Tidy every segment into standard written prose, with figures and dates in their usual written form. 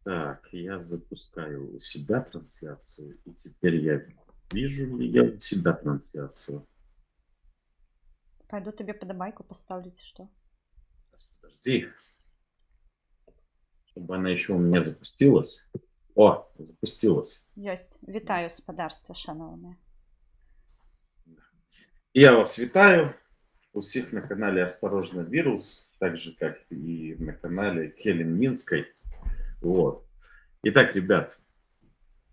Так, я запускаю у себя трансляцию, и теперь я вижу ли я у себя трансляцию. Пойду тебе подобайку поставлю, ці што. Сейчас, подожди, чтобы она еще у меня запустилась. О, запустилась. Ёсць. Вітаю, спадарства шаноўнае. Я вас витаю. Усіх на канале «Осторожно, вирус», так же, как и на канале Хелен Минской. Вот. Итак, ребят,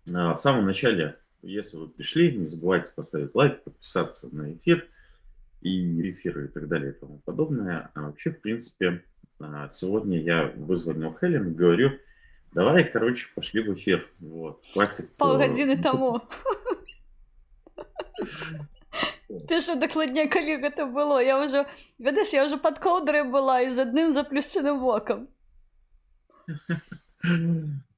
в самом начале, если вы пришли, не забывайте поставить лайк, подписаться на эфир и эфиры и так далее и тому подобное. А вообще, в принципе, сегодня я вызвонил Хелен и говорю, давай, короче, пошли в эфир. Вот, хватит... Паўгадзіны таму. Ты ж дакладней, калі гэта было. Я ўжо, ведаеш, я ўжо пад коўдрай была і з адным заплюшчаным вокам.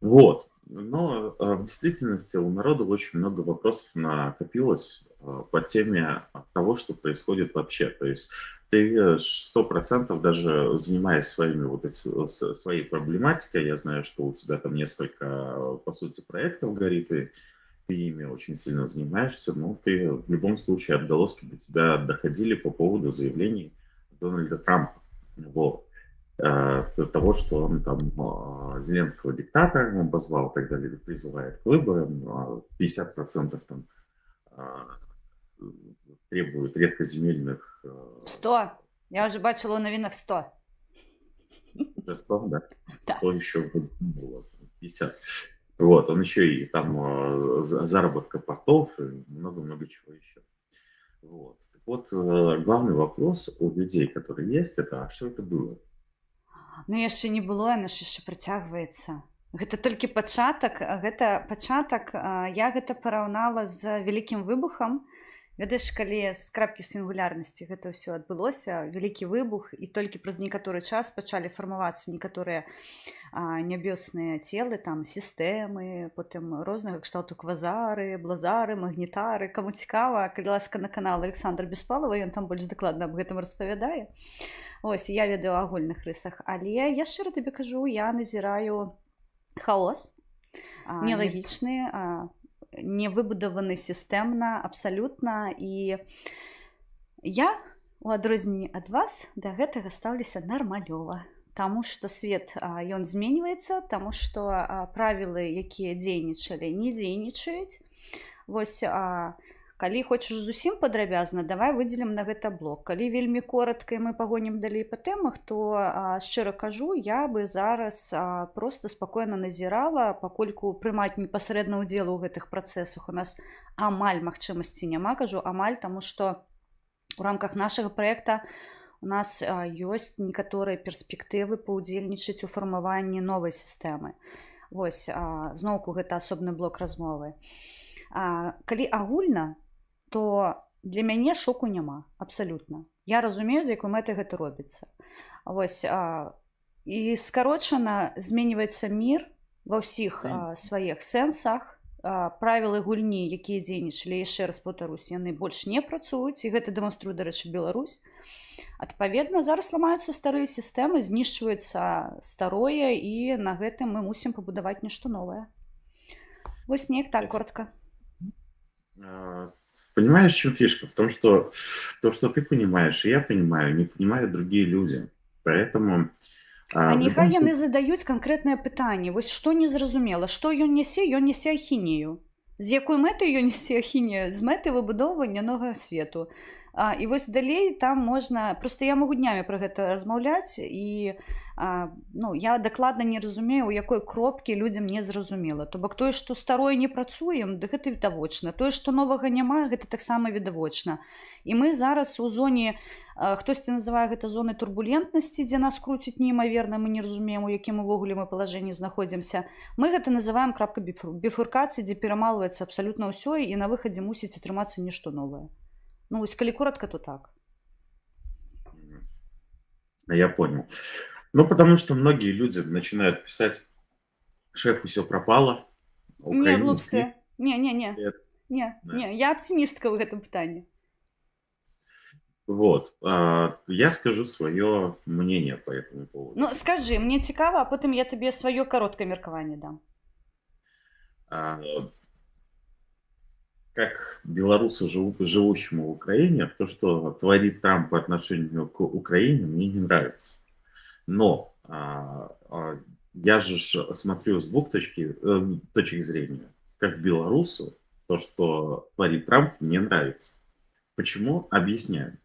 Вот. Но в действительности у народа очень много вопросов накопилось по теме того, что происходит вообще. То есть ты 100% даже занимаясь своими своей проблематикой, я знаю, что у тебя там несколько, по сути, проектов горит, и ты ими очень сильно занимаешься, но ты в любом случае отголоски до тебя доходили по поводу заявлений Дональда Трампа. Вот. Того, что он там Зеленского диктатором обозвал и так далее, призывает к выборам, 50% там требуют редкоземельных... 100. Я уже бачила у новинах 100. Уже 100, да? Да. 100 еще было, 50. Вот, он еще и там заработка портов и много-много чего еще. Вот. Так вот, главный вопрос у людей, которые есть, это, а что это было? Ну, яшчэ не было, яно ж яшчэ працягваецца. Гэта толькі пачатак. Гэта пачатак, я гэта параўнала з вялікім выбухам. Ведаеш, калі з крапкі сінгулярнасці гэта ўсё адбылося, вялікі выбух, і толькі праз некаторы час пачалі фармавацца некаторыя нябёсныя целы, там сістэмы, потым рознага кшталту квазары, блазары, магнітары. Каму цікава, калі ласка, на канал Александра Беспалова, ён там больш дакладна аб гэтым распавядае. Ось, я ведаю ў агульных рысах, але я шчыра табе кажу, я назіраю хаос, нелагічны, невыбудаваны сістэмна, абсалютна, і я, у адрозненні ад вас, да гэтага стаўлюся нармалёва. Таму што свет, ён зменьваецца, таму што правілы, якія дзейнічалі, не дзейнічаюць. Вось, калі хочаш зусім падрабязна, давай выдзелім на гэта блок. Калі вельмі коратка і мы пагонім далей па тэмах, то, шчыра кажу, я бы зараз проста спакойна назірала, пакольку прымаць непасрэдна ўдзел у гэтых працэсах у нас амаль магчымасці няма, кажу амаль, таму што у рамках нашага праекта у нас ёсць некаторыя перспектывы паўдзельнічаць у фармаванні новай сістэмы. Вось, зноўку гэта асобны блок размовы. Калі агульна, то для мяне шоку няма, абсалютна. Я разумею, з якой мэтай гэта робіцца. Вось, і скарочана зменьваецца мір ва ўсіх сваіх сэнсах. Правілы гульні, якія дзейнічалі, яшчэ раз паўтарусь, яны больш не працуюць, і гэта дэманструе, дарэчы, Беларусь. Адпаведна, зараз ламаюцца старыя сістэмы, знішчваецца старое, і на гэтым мы мусім пабудаваць нешта новае. Вось неяк так, коротко. Понимаешь, в чем фишка? В том, что то, что ты понимаешь, и я понимаю, не понимают другие люди. Поэтому... Няхай яны задаюць канкрэтнае пытанне. Вось што незразумела, што ён нясе ахінею. З якой мэтай ён нясе ахінею? З мэтай выбудоўвання новага свету. І вось далей там можна... Проста я магу днямі пра гэта размаўляць, і я дакладна не разумею, у якой кропкі людзям не зразумела. То бок тое, што старое не працуем, дык гэта відавочна. Тое, што новага няма, гэта таксама відавочна. І мы зараз у зоне, хтосьці называе гэта зонай турбулентнасці, дзе нас круціць неімаверна, мы не разумеем, у якім увогуле мы палажэнні знаходзімся. Мы гэта называем крапка біфуркацыі, дзе перамалваецца абсалютна ўсё, і на выхадзе мусіць атрымацца нешта новае. Ну, если коли коротко, то так. Я понял. Ну, потому что многие люди начинают писать, шефу все пропало. Не, глупстве. Не, я оптимистка в этом питании. Вот. Я скажу свое мнение по этому поводу. Ну, скажи, мне цікава, а потым я табе сваё кароткае меркаванне дам. А, Как белорусу, живущему в Украине, то, что творит Трамп по отношению к Украине, мне не нравится. Но я же смотрю с двух точек зрения. Как белорусу, то, что творит Трамп, мне нравится. Почему? Объясняю.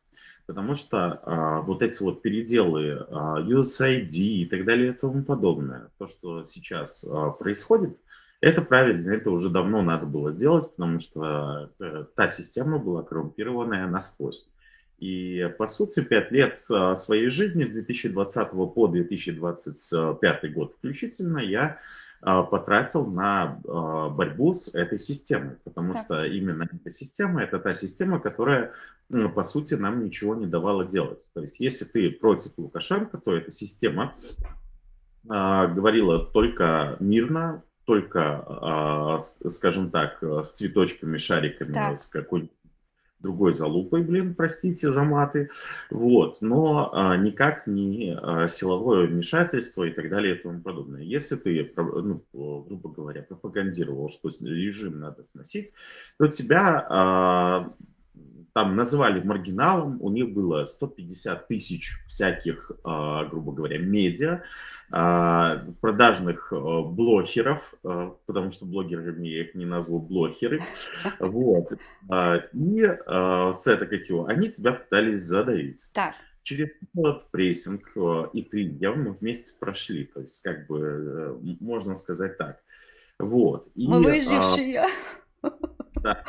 Потому что вот эти вот переделы USAID и так далее и тому подобное, то, что сейчас происходит, это правильно, это уже давно надо было сделать, потому что та система была коррумпированная насквозь. И, по сути, 5 лет своей жизни с 2020 по 2025 год включительно я потратил на борьбу с этой системой, потому Так. что именно эта система, это та система, которая, по сути, нам ничего не давала делать. То есть, если ты против Лукашенко, то эта система говорила только мирно, только, скажем так, с цветочками, шариками, Так. с какой-нибудь другой залупой, блин, простите за маты, вот, но никак не силовое вмешательство и так далее и тому подобное. Если ты, ну, грубо говоря, пропагандировал, что режим надо сносить, то тебя там называли маргиналом, у них было 150 тысяч всяких, грубо говоря, медиа, продажных блогеров, потому что блогерами я их не назову, блогеры, вот, и это как его, они тебя пытались задавить. Так. Через вот прессинг и ты, мы вместе прошли, то есть как бы можно сказать так. Вот. Мы И выжившие. да,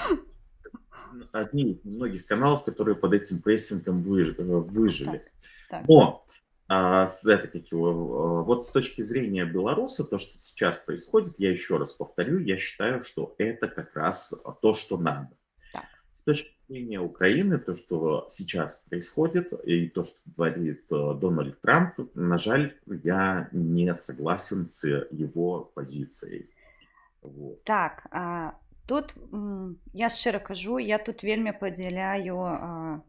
одни из многих каналов, которые под этим прессингом выжили. Так. Но это как его, вот с точки зрения белоруса, то, что сейчас происходит, я еще раз повторю, я считаю, что это как раз то, что надо. Так. С точки зрения Украины, то, что сейчас происходит, и то, что творит Дональд Трамп, на жаль, я не согласен с его позицией. Вот. Так, тут я шчыра кажу, я тут вельмі падзяляю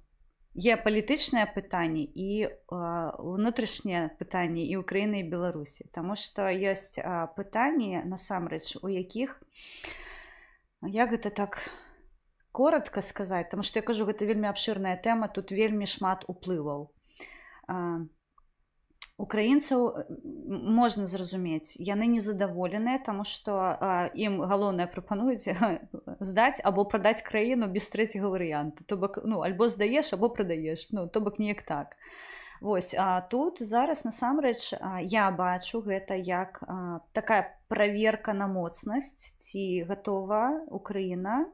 геапалітычныя пытанні і унутрышнія пытанні і Украіны і Беларусі, таму што ёсць пытанні насамрэч, у якіх, як гэта так коротко сказаць, таму што я кажу, гэта вельмі абшырная тэма, тут вельмі шмат уплываў. Украінцаў можна зразумець, яны незадаволеныя, таму што ім галоўнае прапануюць здаць або прадаць краіну без трэцяга варыянту. То бок, ну, альбо здаеш, або прадаеш, ну, то бок неяк так. Вось, тут зараз насамрэч я бачу гэта як такая праверка на моцнасць, ці гатова Украіна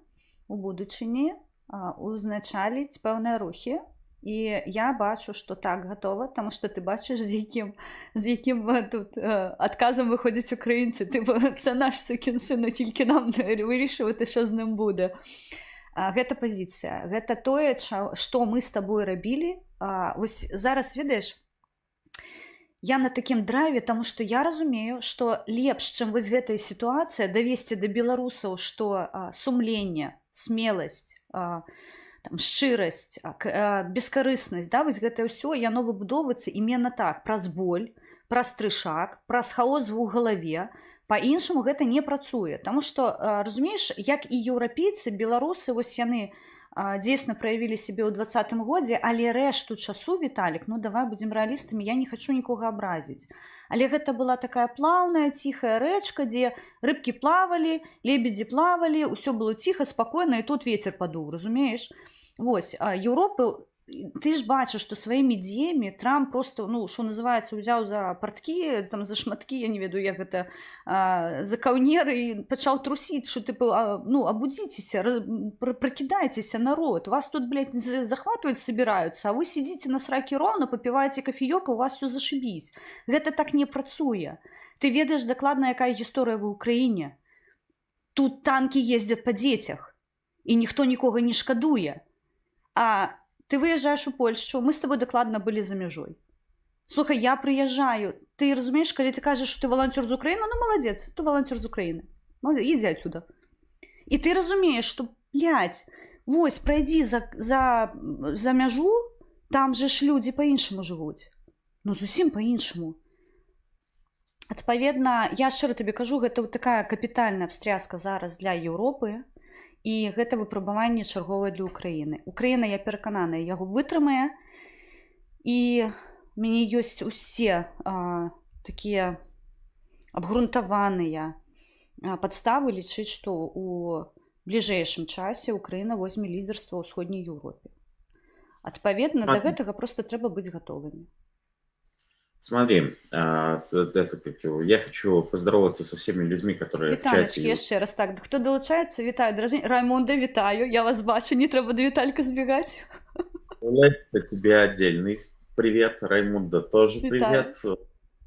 у будучыні узначаліць пэўныя рухі. І я бачу, што так гатова, таму што ты бачыш, з якім тут адказам выходзяць украінцы. Це наш сукін сын, тільки нам вирішувати, що з ним буде. Гэта пазіцыя. Гэта тое, што мы з табой рабілі. Вось зараз, ведаеш, я на такім драйве, таму што я разумею, што лепш, чым вось гэтая сітуацыя, давесці да беларусаў, што сумленне, смеласць, там, шчырасць, бескарыснасць, да, вось гэта ўсё, яно выбудоўваецца іменно так, праз боль, праз трышак, праз хаос у галаве. Па-іншаму гэта не працуе, таму што, разумееш, як і еўрапейцы, беларусы, вось яны дзейсна праявілі сябе ў 2020 годзе, але рэшту часу, Віталік, ну давай будзем рэалістамі, я не хачу нікога абразіць. Але гэта была такая плаўная, ціхая рэчка, дзе рыбкі плавалі, лебедзі плавалі, ўсё было ціха, спакойна, і тут вецер падуў, разумееш? Вось, Еўропы, ты ж бачыш, што сваімі дзеямі Трамп просто, ну, што называецца, узяў за парткі, там, за шматкі, я не ведаю, як гэта, за каўнеры і пачаў трусіць, што, типу, ну, абудзіцеся, пракідайцеся, народ, вас тут, блядь, захватваць собираюцца, а вы сидзіце на сракі роўна, папіваеце кафеёк, у вас все зашибісь. Гэта так не працуе. Ты ведаеш дакладна, якая гісторыя в Украіне. Тут танкі ездзяць па дзецях, і ніхто нікога не шкадуе. А ты выязджаеш у Польшчу, мы з тобой дакладна былі за мяжой. Слухай, я прыязджаю, ты разумееш, калі ты кажаш, што ты валанцёр з Украіны, ну маладзец, ты валанцёр з Украіны. Ідзі адсюда. І ты разумееш, што, блядь, вось, прайдзі за мяжу, там же ж людзі па-іншаму жывуць, ну зусім па-іншаму. Адпаведна, я шчыра табе кажу, гэта такая капітальная встряска зараз для Еўропы, і гэта выпрабаванне чарговае для Украіны. Украіна, я перакананая, яго вытрымае, і у мяне ёсць усе такія абгрунтаваныя падставы лічыць, што ў бліжэйшым часе Украіна возьме лідарства ў ўсходняй Еўропе. Адпаведна, да гэтага просто трэба быць гатовымі. Смотри, я хочу поздороваться со всеми людьми, которые в чате. Еще раз так. Кто долучается, витаю, дорожні. Раймонда, витаю. Я вас бачу, не треба до Виталька сбегать. Лекса, тебе отдельный привет. Раймонда тоже привет.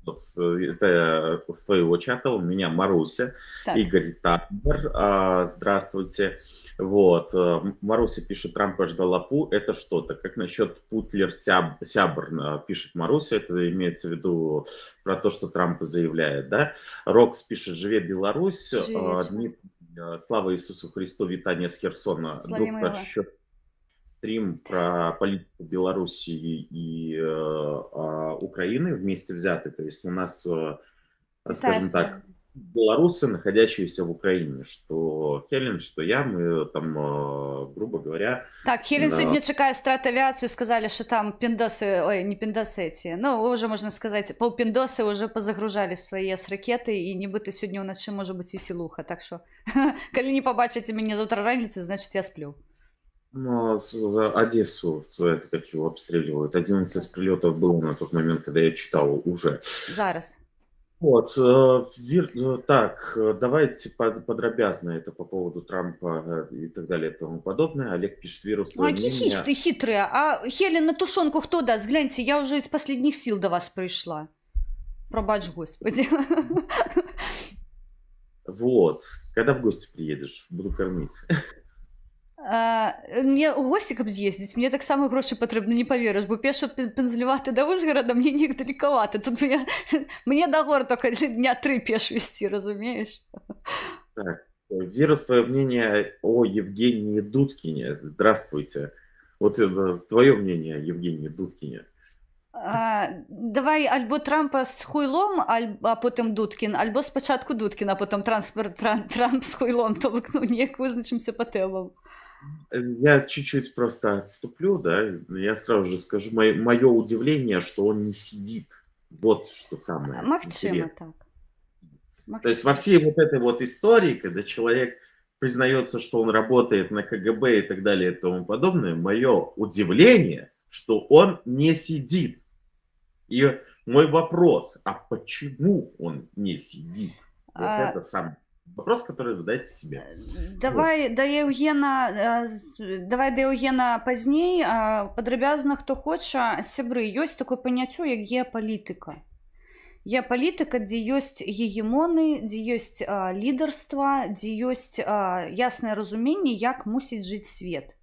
Это с твоего чата. У меня Маруся, так. Игорь Табер. Здравствуйте. Вот. Маруся пишет, Трампа ждала Пу. Это что-то. Как насчет Путлер Сябр, пишет Маруся. Это имеется в виду про то, что Трамп заявляет, да? Рокс пишет, живе Беларусь. Слава Иисусу Христу, витание с Херсона. Друг просчет стрим про политику Белоруссии и Украины вместе взяты. То есть у нас, скажем так, белорусы, находящиеся в Украине, что Хелен, что я, мы там, грубо говоря... Так, Хелен сегодня чекает страт авиацию, сказали, что там пиндосы, ой, не пиндосы эти, ну, уже, можно сказать, полпиндосы уже позагружали свои ракеты, и нібито сегодня уночі может быть и силуха, так что, коли не побачите меня завтра раніці, значит, я сплю. Ну, Одессу, это как его обстреливают, 11 прилетов было на тот момент, когда я читал уже. Зараз. Вот, так, давайте подробязно это по поводу Трампа и так далее и тому подобное. Олег пишет, вирус... Ой, ты хитрые. А Хелен на тушенку кто даст? Гляньте, я уже из последних сил до вас пришла. Пробачь, Господи. Вот, когда в гости приедешь, буду кормить. Мне у госці, каб з'ездзіць, мне таксама грошы патрэбны, не паверыш, бо пешу пензліваты да Вышгарада мне неяк далекавата. Тут мне да гор только дня 3 пеш вести, разумеешь? Так, Вера, твое мнение о Евгении Дудкине. Здравствуйте. Вот твое мнение о Евгении Дудкине. Давай альбо Трампа з хуйлом, а потім Дудкін, альбо спочатку Дудкін, а потім Трамп з хуйлом, то ніяк визначимося по темам. Я чуть-чуть просто отступлю, да, я сразу же скажу мое удивление, что он не сидит. Вот что самое интересное. Так. То есть во всей вот этой вот истории, когда человек признается, что он работает на КГБ и так далее и тому подобное, мое удивление, что он не сидит. И мой вопрос, а почему он не сидит? Вот это самое. Вопрос, который задаете себе. Давай до Євгена пазней. Падрабязна, хто хоча, сябры, ёсць такое паняццё, як геапалітыка. Геапалітыка, дзе ёсць гегемоны, дзе ёсць лідарства, дзе ёсць яснае разуменне, як мусіць жыць свет.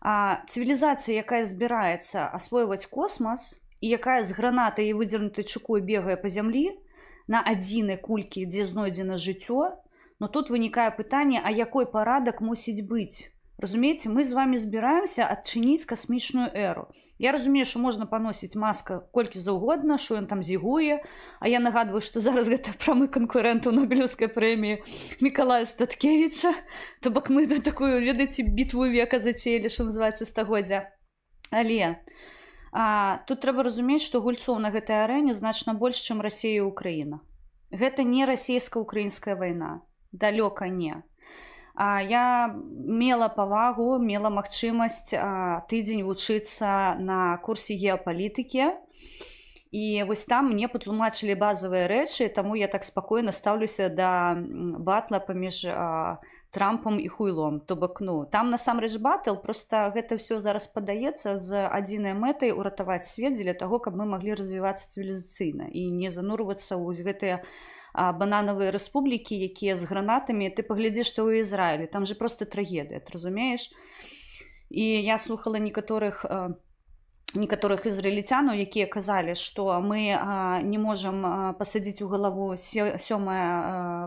Цывілізацыя, якая збіраецца асвойваць космас, і якая з гранатай і выдзернутай чукой бегае па зямлі, на адзінай кулькі, дзе знойдзена жыццё, но тут вынікае пытанне, а якой парадак мусіць быць? Разумееце, мы з вами збіраемся адчыніць касмічную эру. Я разумею, што можна паносіць Маска колькі заўгодна, што ён там зігуе, а я нагадваю, што зараз гэта прамы канкурэнт у Нобелеўскай прэміі Мікалая Статкевіча, то бок мы такую, ведаеце, бітву века зацеялі, што называецца, стагоддзя. Але тут трэба разумець, што гульцоў на гэтай арэне значна больш, чым Расія і Украіна. Гэта не расійска-украінская вайна. Далёка не. Я мела павагу, мела магчымасць тыдзень вучыцца на курсе геапалітыкі. І вось там мне патлумачылі базавыя рэчы, таму я так спакойна стаўлюся да батла паміж Трампом і хуйлом. То бок, там насамрэч батл, просто гэта ўсё зараз падаецца з адзінай мэтай уратаваць свет дзеля таго, каб мы маглі развівацца цывілізацыйна і не занурвацца ў гэтыя бананавыя рэспублікі, якія з гранатамі. Ты паглядзі, што ў Ізраілі, там же просто трагедыя, ты разумееш? І я слухала некаторых ізраільцянаў, якія казалі, што мы не можам пасадзіць у галаву 7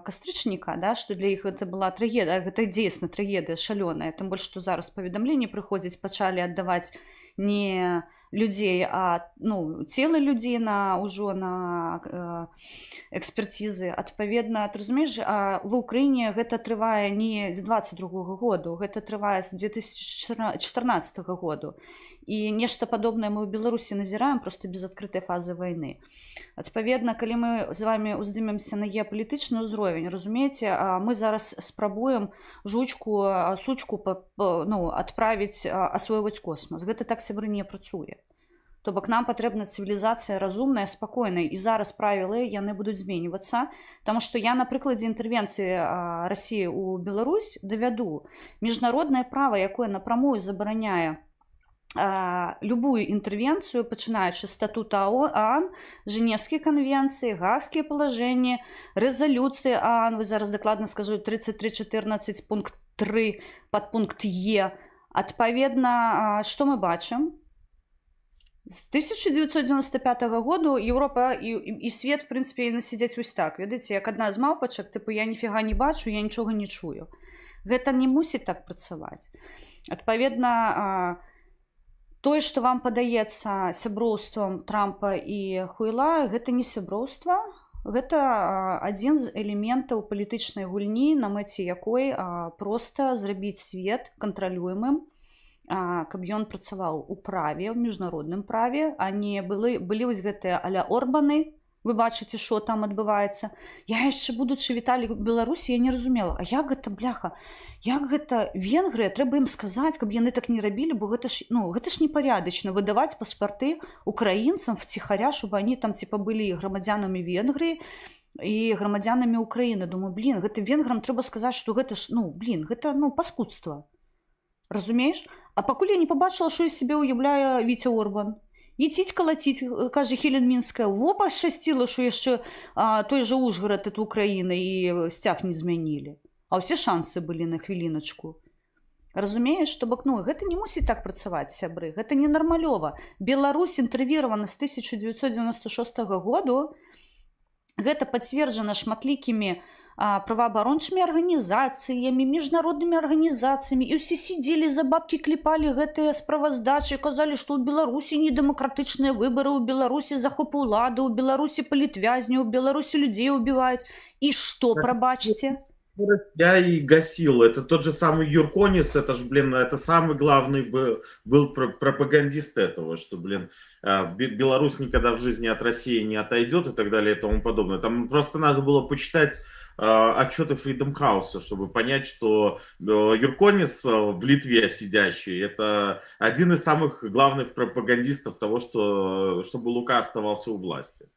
кастрычніка, да, што для іх гэта была трагедыя, гэта дзейсна трагедыя шалёная, тым больш, што зараз паведамленні прыходзяць, пачалі аддаваць не людзей, а ну целы людзей на ўжо на экспертизы. Адпаведна, ты разумееш, в Украіне гэта трывае не з 22-го году, гэта трывае з 2014 году. І нешта падобнае мы ў Беларусі назіраем просто без адкрытай фазы вайны. Адпаведна, калі мы з вами уздымемся на геапалітычны ўзровень, разумееце, мы зараз спрабуем жучку, сучку ну, адправіць асвойваць космас. Гэта так, сябры, не працуе. То бок нам патрэбна цывілізацыя разумная, спакойная, і зараз правілы яны будуць зменьвацца, таму што я на прыкладзе інтэрвенцыі Расіі ў Беларусь давяду міжнароднае права, якое напрамую забараняе любую інтэрвенцыю, пачынаючы з статута ОАН, Женевскія канвенцыі, Гаагскія палажэнні, рэзалюцыі ОАН, вы зараз дакладна скажу 33.14 пункт 3 падпункт Е. Адпаведна, што мы бачым? З 1995 году Еўропа і свет, в прынцыпе, яны сядзяць вось так. Ведаеце, як адна з маўпачак, тыпу, я ніфіга не бачу, я нічога не чую. Гэта не мусіць так працаваць. Адпаведна, тое, што вам падаецца сяброўствам Трампа і Хуйла, гэта не сяброўства, гэта адзін з элементаў палітычнай гульні, на мэце якой проста зрабіць свет кантралюемым, каб ён працаваў у праве, у міжнародным праве, а не былі вось гэтыя а-ля Орбаны. Вы бачыце, што там адбываецца. Я яшчэ, будучы Віталій у Беларусі, я не разумела, а як гэта, бляха, як гэта Венгрыя, трэба ім сказаць, каб яны так не рабілі, бо гэта ж непарядачна выдаваць паспарты украінцам вціхаря, щоб они там типа былі грамадзянамі Венгрыі і грамадзянамі Украіны. Думаю, блин, гэта венграм трэба сказаць, што гэта ж, гэта паскудства. Разумееш? А пакуль я не пабачыла, што з сябе ўяўляе Віця Орбан. Ідзіць калаціць, кажа Хелен Мінская, во пашчасціла, што яшчэ той жа Ужгарад ад Украіны і сцяг не змянілі. А ўсе шансы былі на хвіліначку. Разумееш, што бок, гэта не мусіць так працаваць, сябры, гэта ненармалёва. Беларусь інтэрвіравана з 1996 году, гэта пацверджана шматлікімі праваабарончымі арганізацыямі, міжнароднымі арганізацыямі, і ўсе сидзелі за бабкі, кліпалі гэтыя справаздачы, казалі, што ў Беларусі недэмакратычныя выбары, ў Беларусі захоп улады, ў Беларусі палітвязні, ў Беларусі людзей убіваюць. І што, прабачце? Я и гасил. Это тот же самый Юрконис, это же, это самый главный был пропагандист этого, что, Беларусь никогда в жизни от России не отойдет и так далее и тому подобное. Там просто надо было почитать отчеты Freedom House, чтобы понять, что Юрконис в Литве сидящий, это один из самых главных пропагандистов того, чтобы Лука оставался у власти.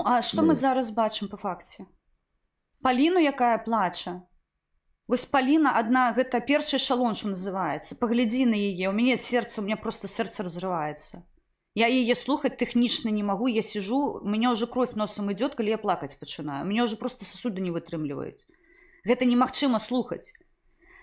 А что мы зараз бачым по факце? Паліну, якая плача. Вось Паліна одна, гэта першы эшалон, што называецца. Паглядзі на яе, у меня просто сердце разрывается. Я яе слухаць тэхнічна не могу, я сижу, у меня уже кровь носом идет, калі я плакаць пачынаю. У меня уже просто сосуды не вытрымліваюць. Гэта немагчыма слухаць.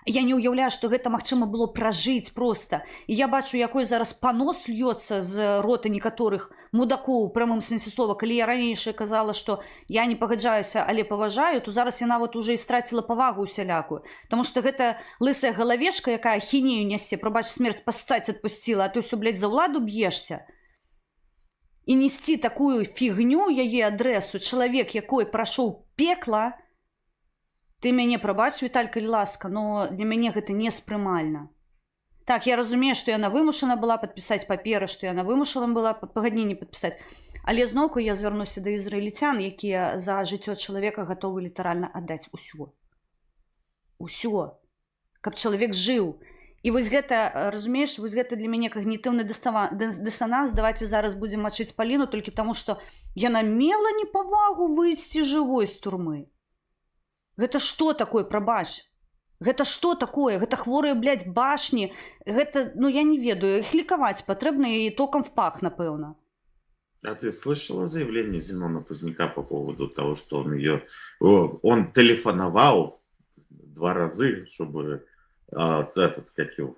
Я не уяўляю, што гэта магчыма было пражыць просто. І я бачу, якой зараз панос льецца з рота некаторых мудакоў у прамым сэнсе слова. Калі я ранейшая казала, што я не пагаджаюся, але паважаю, то зараз я нават уже і страціла павагу усялякую. Таму што гэта лысая галавешка, якая хінею нясе, прабач, смерць пассаць адпусціла, а ты ўсё, за ўладу б'ешся. І несці такую фігню яе адрэсу, чалавек, якой прайшоў пекла, ты мяне прабач, Віталь, калі ласка, но для мяне гэта неспрымальна. Так, я разумею, што яна вымушана была падпісаць паперы, што яна вымушана была пагадненне падпісаць. Але зноўку я звярнуся да ізраільцян, якія за жыццё чалавека гатовы літаральна аддаць усё. Усё. Каб чалавек жыў. І вось гэта, разумееш, вось гэта для мяне когнітыўны дысананс. Давайте зараз будзем мачыць Паліну толькі таму, што яна мела непавагу выйсці жывой з турмы. Гэта што такое, прабач? Гэта што такое? Гэта хворыя, башні. Гэта, я не ведаю, іх лікаваць патрэбна і токам в пах, напэўна. А ты слышала заявление Зенона Поздняка по поводу того, что он телефоновал 2 раза, чтобы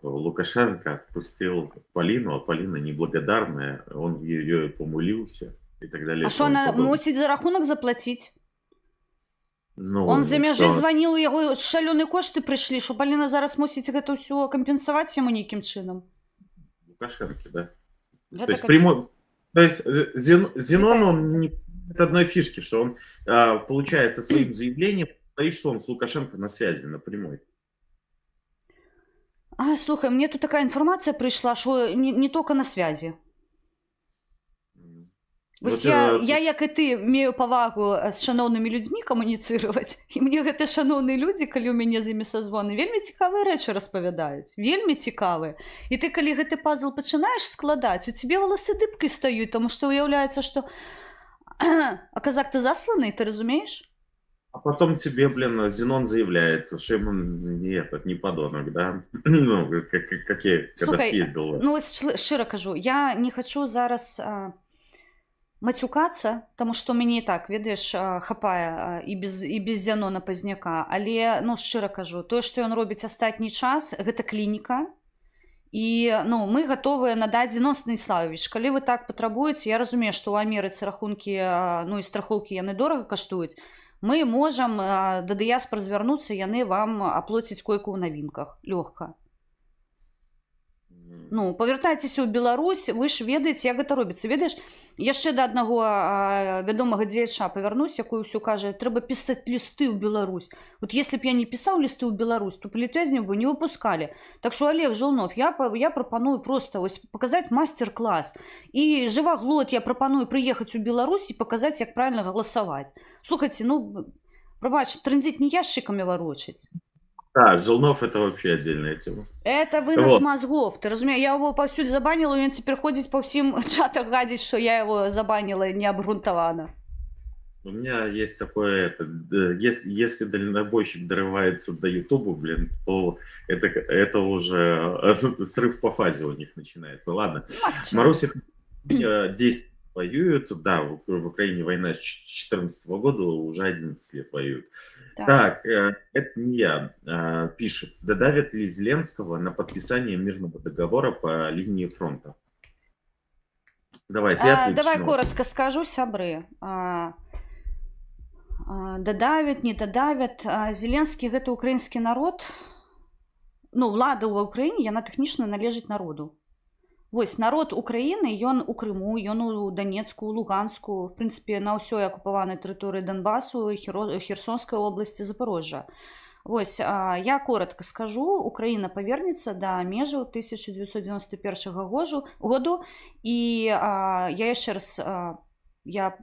Лукашенко отпустил Полину, а Полина неблагодарная, он ее помолился и так далее. А что она мусить за рахунок заплатить? Он за мяжы что? звонил, у яго шалёныя кошты прыйшлі, что Полина зараз мусіць гэта ўсё кампенсаваць яму нейкім чынам. Лукашенко, да? То Гэта есть кап... прямой, то есть Зенон, Вітаю он супер. не от одной фишки, что он, получается, своим заявлением стоит, что он с Лукашенко на связи напрямую. А, слухай, мне тут такая информация пришла, что не только на связи. Вось Вот, я, як і ты, мею павагу з шаноўнымі людзьмі камуніцыраваць. І мне гэтыя шаноўныя людзі, калі ў мяне з імі сазвоны, вельмі цікавыя рэчы распавядаюць. Вельмі цікавыя. І ты, калі гэты пазл пачынаеш складаць, у цябе валасы дыбкай стаюць, таму што ўяўляецца, што а казак ты засланы, ты разумееш? а потом тебе, блин, Зенон заявляет, что ему не этот, не подонок, да? Ну, как я когда Слухай, съездил. ну ось шчыра кажу, я не хачу зараз мацюкацца, таму што мяне і так, ведаеш, хапае і без Зянона Пазняка, але, ну, шчыра кажу, тое, што ён робіць астатні час, гэта клініка, і, ну, мы гатовыя надаць. Зенон Станіславович, калі вы так патрабуеце, я разумею, што ў Амерыцы рахункі, ну, і страхоўкі яны дорага каштуюць, мы можам да дыяспар звярнуцца, яны вам аплоцяць койку ў навінках, лёгка. Ну, павяртайцеся ў Беларусь, вы ж ведаеце, як гэта робіцца. Ведаеш, яшчэ да аднаго вядомага дзеяча павярнусь, якую ўсё кажа, трэба пісаць лісты ў Беларусь. Вот если б я не пісаў лісты ў Беларусь, то палітвязняў бы не выпускалі. Так што, Олег Жылнов, я прапаную просто ось паказаць мастер-клас. І жываглот я прапаную прыехаць у Беларусь і паказаць, як правільна галасаваць. Слухайце, ну, прабач, трындзіць не яшчыкамі варочаць. Да, Жилнов это вообще отдельная тема. Это вынос вот. Мозгов. Ты разумеешь, я его повсюду забанила, и он теперь ходит по всем чатам гадить, что я его забанила необґрунтовано. У меня есть такое, если дальнобойщик дорывается до Ютуба, блин, то это уже срыв по фазе у них начинается. Ладно. Маруся 10 воюют, да, в Украине война с 2014 года, уже 11 лет воюют. Так, это не я, пишет. Додавят ли Зеленского на подписание мирного договора по линии фронта? Давай, ты ответишь. Давай коротко скажу, сябры. Додавят, не додавят. Зеленский – это украинский народ. Ну, влада в Украине, яна тэхнічна належыць народу. Вось, народ Украіны, ён у Крыму, ён у Донецку, у Луганску, в прынцыпе, на ўсёй акупаванай тэрыторыі Донбасу, Херсонскай обласці, Запорожжа. Вось, я коротко скажу, Украіна павернецца да межаў 1991 году, і я яшчэ раз, я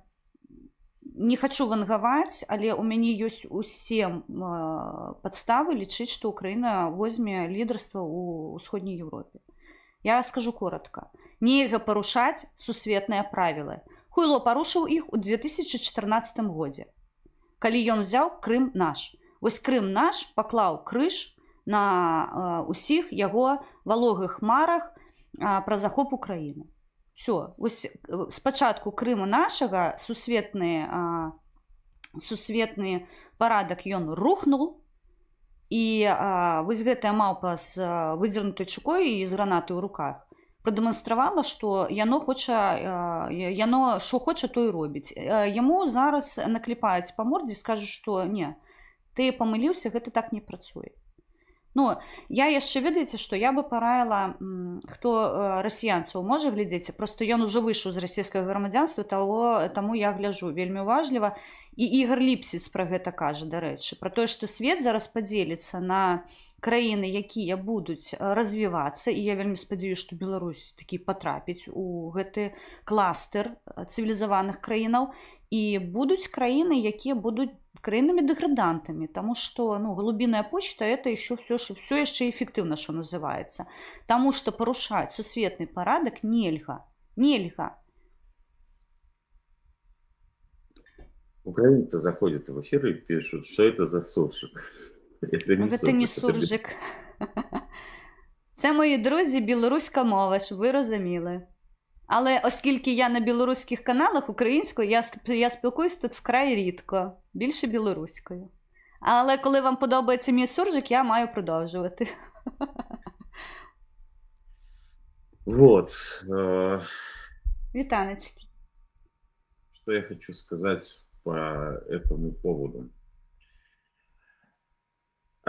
не хачу вангаваць, але ў мяне ёсць усе падставы лічыць, што Украіна возьме лідарства ў ўсходняй Еўропе. Я скажу коротко. Нельга парушаць сусветныя правілы. Хуйло парушыў іх у 2014 годзе, калі ён взяў Крым наш. Вось Крым наш паклаў крыж на усіх яго валогых марах пра захоп Украіны. Всё. Вось спачатку Крыма нашага сусветны парадак ён рухнуў. І вось гэтая маўпа з выдзернутай чукой і з гранаты ў руках прадэманстравала, што яно што хоча, то і робіць. Яму зараз накліпаюць па мордзе, скажуць, што не, ты памыліўся, гэта так не працуе. Ну, я яшчэ, ведаеце, што я бы параіла, хто расіянцаў можа глядзець, просто ён ужо выйшаў з расійскага грамадзянства, таму я гляджу вельмі уважліва. І Ігор Ліпсіц пра гэта кажа, дарэчы, пра тое, што свет зараз падзеліцца на краіны, якія будуць развівацца, і я вельмі спадзяюся, што Беларусь такі патрапіць у гэты кластер цывілізаваных краінаў, і будуць краіны, якія будуць краінамі-дэградантамі, таму што, ну, голубиная почта это еще все яшчэ эфектыўна, што называецца. Таму што парушаць сусветны парадак нельга. Нельга. Украинцы заходят в эфир и пишут, что это за суржик. Гэта не суржик. Це, мої друзі, білоруська мова, щоб ви розуміли. Але оскільки я на білоруських каналах українською, я спілкуюсь тут вкрай рідко, більше білоруською. Але коли вам подобається мій суржик, я маю продовжувати. Вот. Вітанечки. Что я хочу сказать по этому поводу.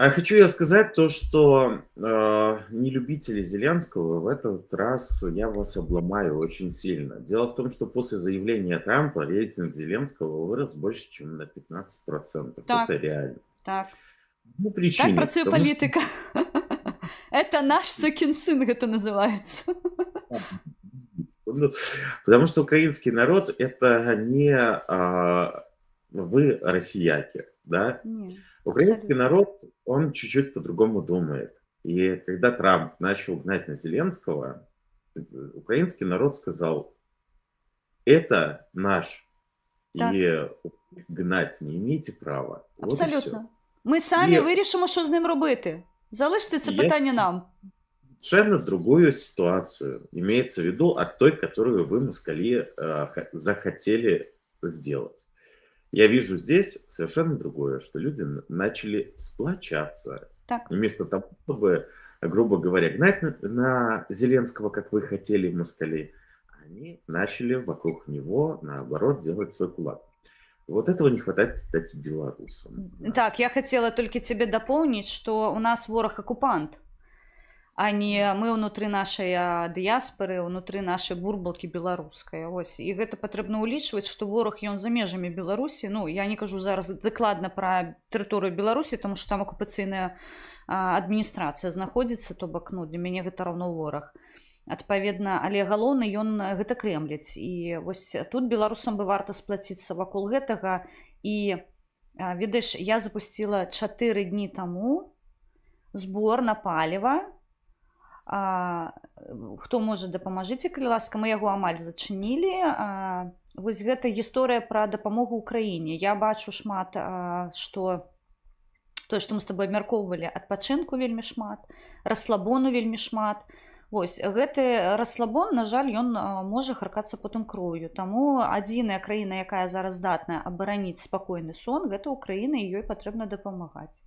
А хочу я сказать то, что не любители Зеленского, в этот раз я вас обломаю очень сильно. Дело в том, что после заявления Трампа рейтинг Зеленского вырос больше, чем на 15%. Так, Это реально. так. Ну, Так причине, працює потому что політика. Это наш сукин сын, это называется. ну, потому что украинский народ это не вы россияки, да? Не, Украинский абсолютно. народ, он чуть-чуть по-другому думает. И когда Трамп начал гнать на Зеленского, украинский народ сказал, это наш, Так, и гнать не имеете права. Вот и все. абсолютно. Ми самі И вирішимо, що з ним робити. Залиште це я питання нам. совершенно другую ситуацию имеется в виду от той, которую вы, москали, захотели сделать. Я вижу здесь совершенно другое, что люди начали сплочаться. Так. Вместо того, чтобы, грубо говоря, гнать на Зеленского, как вы хотели, москали, они начали вокруг него, наоборот, делать свой кулак. Вот этого не хватает, кстати, белорусам. Так, я хотела только тебе дополнить, что у нас ворог-оккупант, а не мы внутри нашей дыяспоры, внутри нашей бурбалки беларускай. Ось. І гэта патрэбна ўлічваць, што вораг ён за межамі Беларусі. Ну, я не кажу зараз дакладна пра тэрыторыю Беларусі, тому што там акупацыйная адміністрацыя знаходзіцца, то бок, ну, для мяне гэта раўно вораг. Адпаведна, але галоўны ён гэта крэмліць. І вось тут беларусам бы варта сплаціцца вакол гэтага. І ведаеш, я запусціла 4 дні таму збор на паліва. Хто можа, дапамажыце, калі ласка, мы яго амаль зачынілі. Вось гэта гісторыя пра дапамогу ўкраіне. Я бачу шмат, што тое, што мы з табой абмяркоўвалі, адпачынку вельмі шмат, расслабону вельмі шмат. Вось гэты расслабон, на жаль, ён можа харкацца потым кроўю. Таму адзіная краіна, якая зараз здатная абараніць спакойны сон, гэта Украіна, і ёй патрэбна дапамагаць.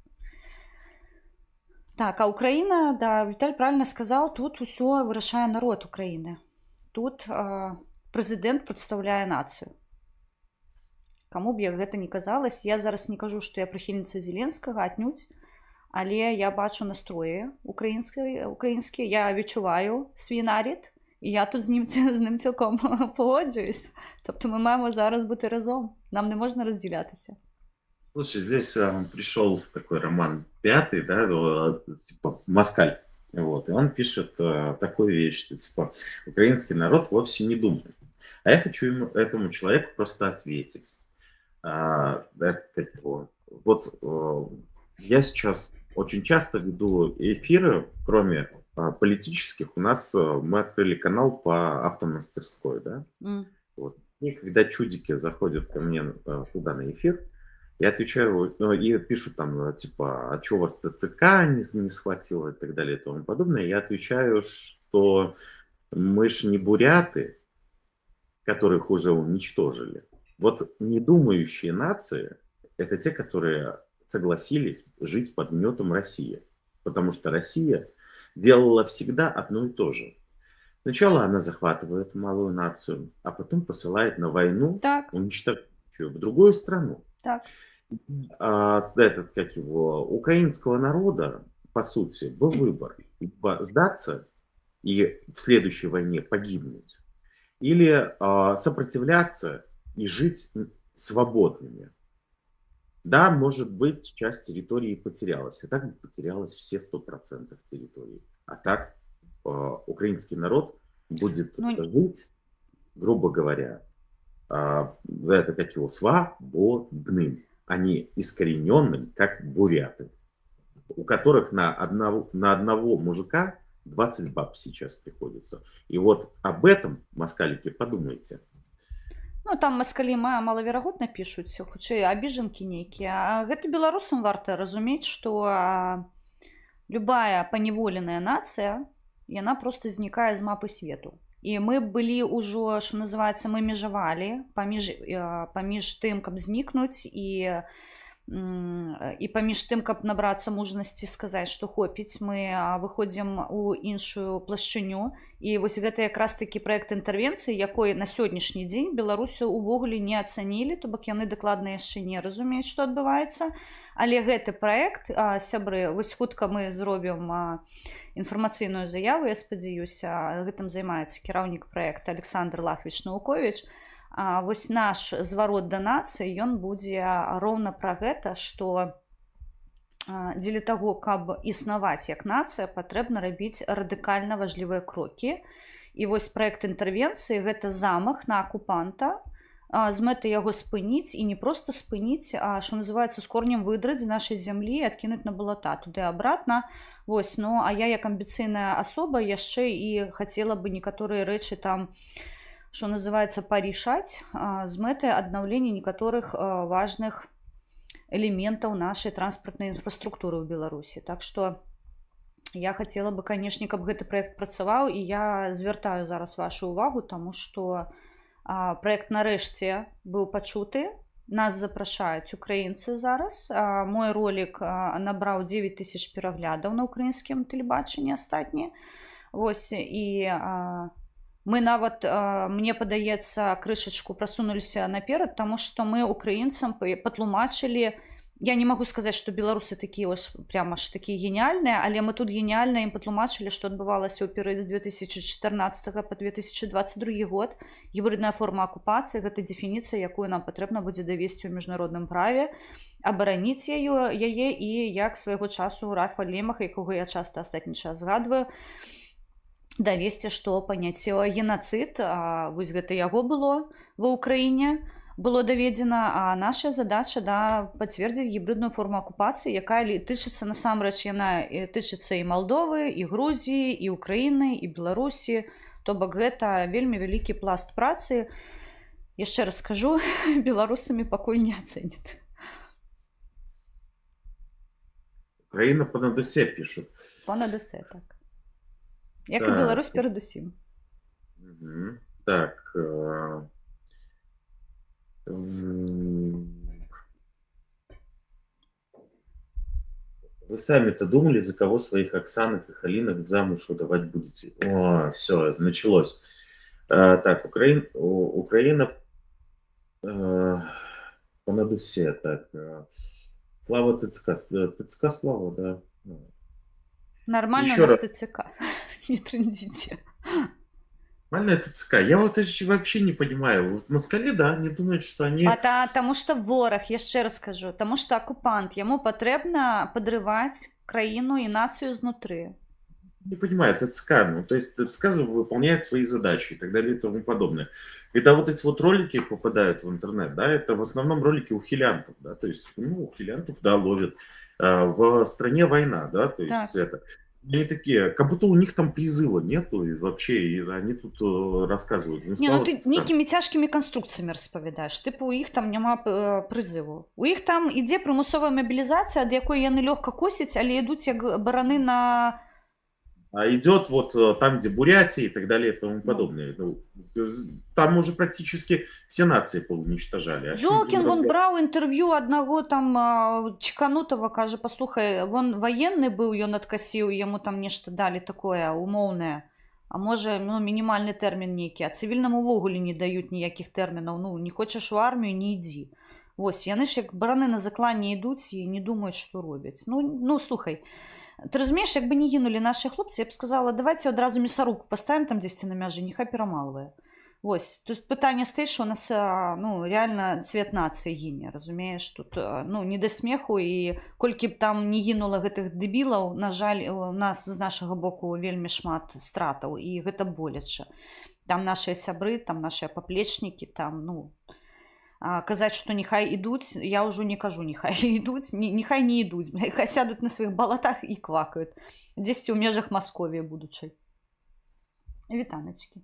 Так, а Украина, да, Виталий правильно сказал, тут все вырашае народ Украины. Тут президент представляе нацию. Кому б я гэта не казалось, я зараз не кажу, што я прыхільніца Зеленскага, аднюдь, але я бачу настроі украінскія, я відчуваю свій нарід, і я тут з ним цілком погоджуюсь. Тобто ми маємо зараз бути разом, нам не можна розділятися. Слушай, здесь пришел такой Роман Пятый, да, типа Москаль, вот, и он пишет такую вещь, что типа украинский народ вовсе не думает. А я хочу этому человеку просто ответить. Вот я сейчас очень часто веду эфиры, кроме политических, у нас мы открыли канал по автомастерской, да, вот. И когда чудики заходят ко мне туда на эфир, я отвечаю, и пишут там, типа, а что у вас ТЦК не схватило и так далее и тому подобное. Я отвечаю, что мы ж не буряты, которых уже уничтожили. Вот недумающие нации – это те, которые согласились жить под гнетом России. Потому что Россия делала всегда одно и то же. Сначала она захватывает малую нацию, а потом посылает на войну, уничтожающую в другую страну. Так. Украинского народа, по сути, был выбор: либо сдаться и в следующей войне погибнуть, или сопротивляться и жить свободными. Да, может быть, часть территории потерялась, и так бы потерялось все 100% территории. А так украинский народ будет жить, грубо говоря, свободным, а не искорененным, как буряты, у которых на одного мужика 20 баб сейчас приходится. И вот об этом, москалики, подумайте. Ну, там москалі малаверагодна пішуць, хутчэй абіжанкі нейкія. Гэта беларусам варта разумець, што любая паневоленая нацыя, яна проста знікае з мапы свету. І мы былі ўжо, што называецца, мы межавалі паміж тым, каб знікнуць, і І паміж тым, каб набрацца мужнасці сказаць, што хопіць, мы выходзім у іншую плашчыню. І вось гэта якраз такі праект інтэрвенцыі, якой на сённяшні дзень Беларусі ўвогуле не ацанілі, то бок яны дакладна яшчэ не разумеюць, што адбываецца. Але гэты праект, сябры, вось хутка мы зробім інфармацыйную заяву, я спадзяюся, гэтым займаецца кіраўнік праекта Александр Лахвіч-Науковіч. Вось наш зварот да нацыі, ён будзе роўна пра гэта, што дзеля таго, каб існаваць як нацыя, патрэбна рабіць радыкальна важлівыя крокі. І вось праект інтэрвенцыі – гэта замах на акупанта, з мэтай яго спыніць, і не проста спыніць, а, што называецца, з корнем выдраць з нашай зямлі і адкінуць на балата, туды абратна. Вось, ну, а я як амбіцыйная асоба яшчэ і хацела бы некаторыя рэчы там, што называецца, парішаць з мэтай аднаўлення некаторых важных элементаў нашай транспартнай інфраструктуры ў Беларусі. Так што я хацела бы, канешне, каб гэты праект працаваў, і я звяртаю зараз вашу ўвагу, таму што праект нарэшце быў пачуты. Нас запрашаюць украінцы зараз. Мой ролик набраў 9 тысяч пераглядаў на украінскім тэлебачанні астатні. Вось, і мы нават, мне падаецца, крышачку прасунуліся наперад, таму што мы украінцам патлумачылі, я не магу сказаць, што беларусы такія ось прямо ж такія геніяльныя, але мы тут геніяльна ім патлумачылі, што адбывалася ў перыяд з 2014 па 2022 год. Гібридная форма акупацыі – гэта дэфініцыя, якую нам патрэбна будзе давесці ў міжнародным праве, абараніць яе, і як свайго часу Рафа Лемаха, якога я часта астатні час згадваю, давесці, што паняцце генацыд, вось гэта яго было ва ўкраіне, было даведзена, а наша задача пацвердзіць гібридную форму акупацыі, якая тычыцца, насамрэч, яна тычыцца і Малдовы, і Грузіі, і Украіны, і Беларусі. То бок гэта вельмі вялікі пласт працы. Яшчэ раз скажу, беларусамі пакуль не ацэнят. Украіна понад усе пішуць. Понад усе, так. Як і Беларусь перадусім. Так. Вы сами-то думали, за кого своих Оксанок и Халинок замуж выдавать будете? О, все, началось. Так, Украина понад усе. Так, Слава ТЦК. ТЦК Слава, да. Нормально у нас ТЦК. Не трындите. Нормальная ТЦК. Я вот вообще не понимаю. Вот москали, да, они думают, что они... Потому что ворог, яшчэ раз скажу, потому что оккупант, ему потребно подрывать краину и нацию изнутри. Не понимаю, ТЦК, ну, то есть ТЦК выполняет свои задачи и так далее и тому подобное. Когда вот эти вот ролики попадают в интернет, да, это в основном ролики ухилянтов, да, то есть, ну, ухилянтов, да, ловят. В стране война, да, то есть так. Это... Они такие, как будто у них там призыва нету, и вообще, и они тут рассказывают. Ну, ну ты некими тяжкими конструкциями распавядаешь. Типу, у іх там няма призыву. У іх там ідзе примусовая мобілізація, ад якой яны лёгка косяць, але ідуць як бараны на... А идет вот там, где Бурятия и так далее и тому подобное. Ну, там уже практически все нации поуничтожали. Золкин, вон брал интервью одного там чеканутого, каже, послухай, вон военный был, ён откосил, ему там нечто дали такое умовное. А може, ну, мінімальний термін нейкі. А цивільному увогуле не дають ніяких термінів. Ну, не хочеш в армію, не йди. Ось, яны ж як барани на закланні йдуть і не думають, що роблять. Ну, слухай, ти розумієш, якби не гинули наші хлопці, я б сказала, давайте одразу мясорубку поставимо там десь на мяжі, нехай перемалує. Ось, то есть питання стоїть, що у нас, ну, реально цвет нації гине, розумієш? Тут, ну, не до смеху, і колькі б там не гинуло гэтых дебілаў, на жаль, у нас з нашага боку вельмі шмат стратаў, і гэта боляча. Там нашыя сябры, там нашыя паплечнікі, там, ну, казаць, што нехай ідуць, я ўжо не кажу, нехай ідуць, нехай не ідуць, нехай сядуць на сваіх балатах і квакаюць. Дзесьці ў межах Масковіі будучай. Вітаначкі.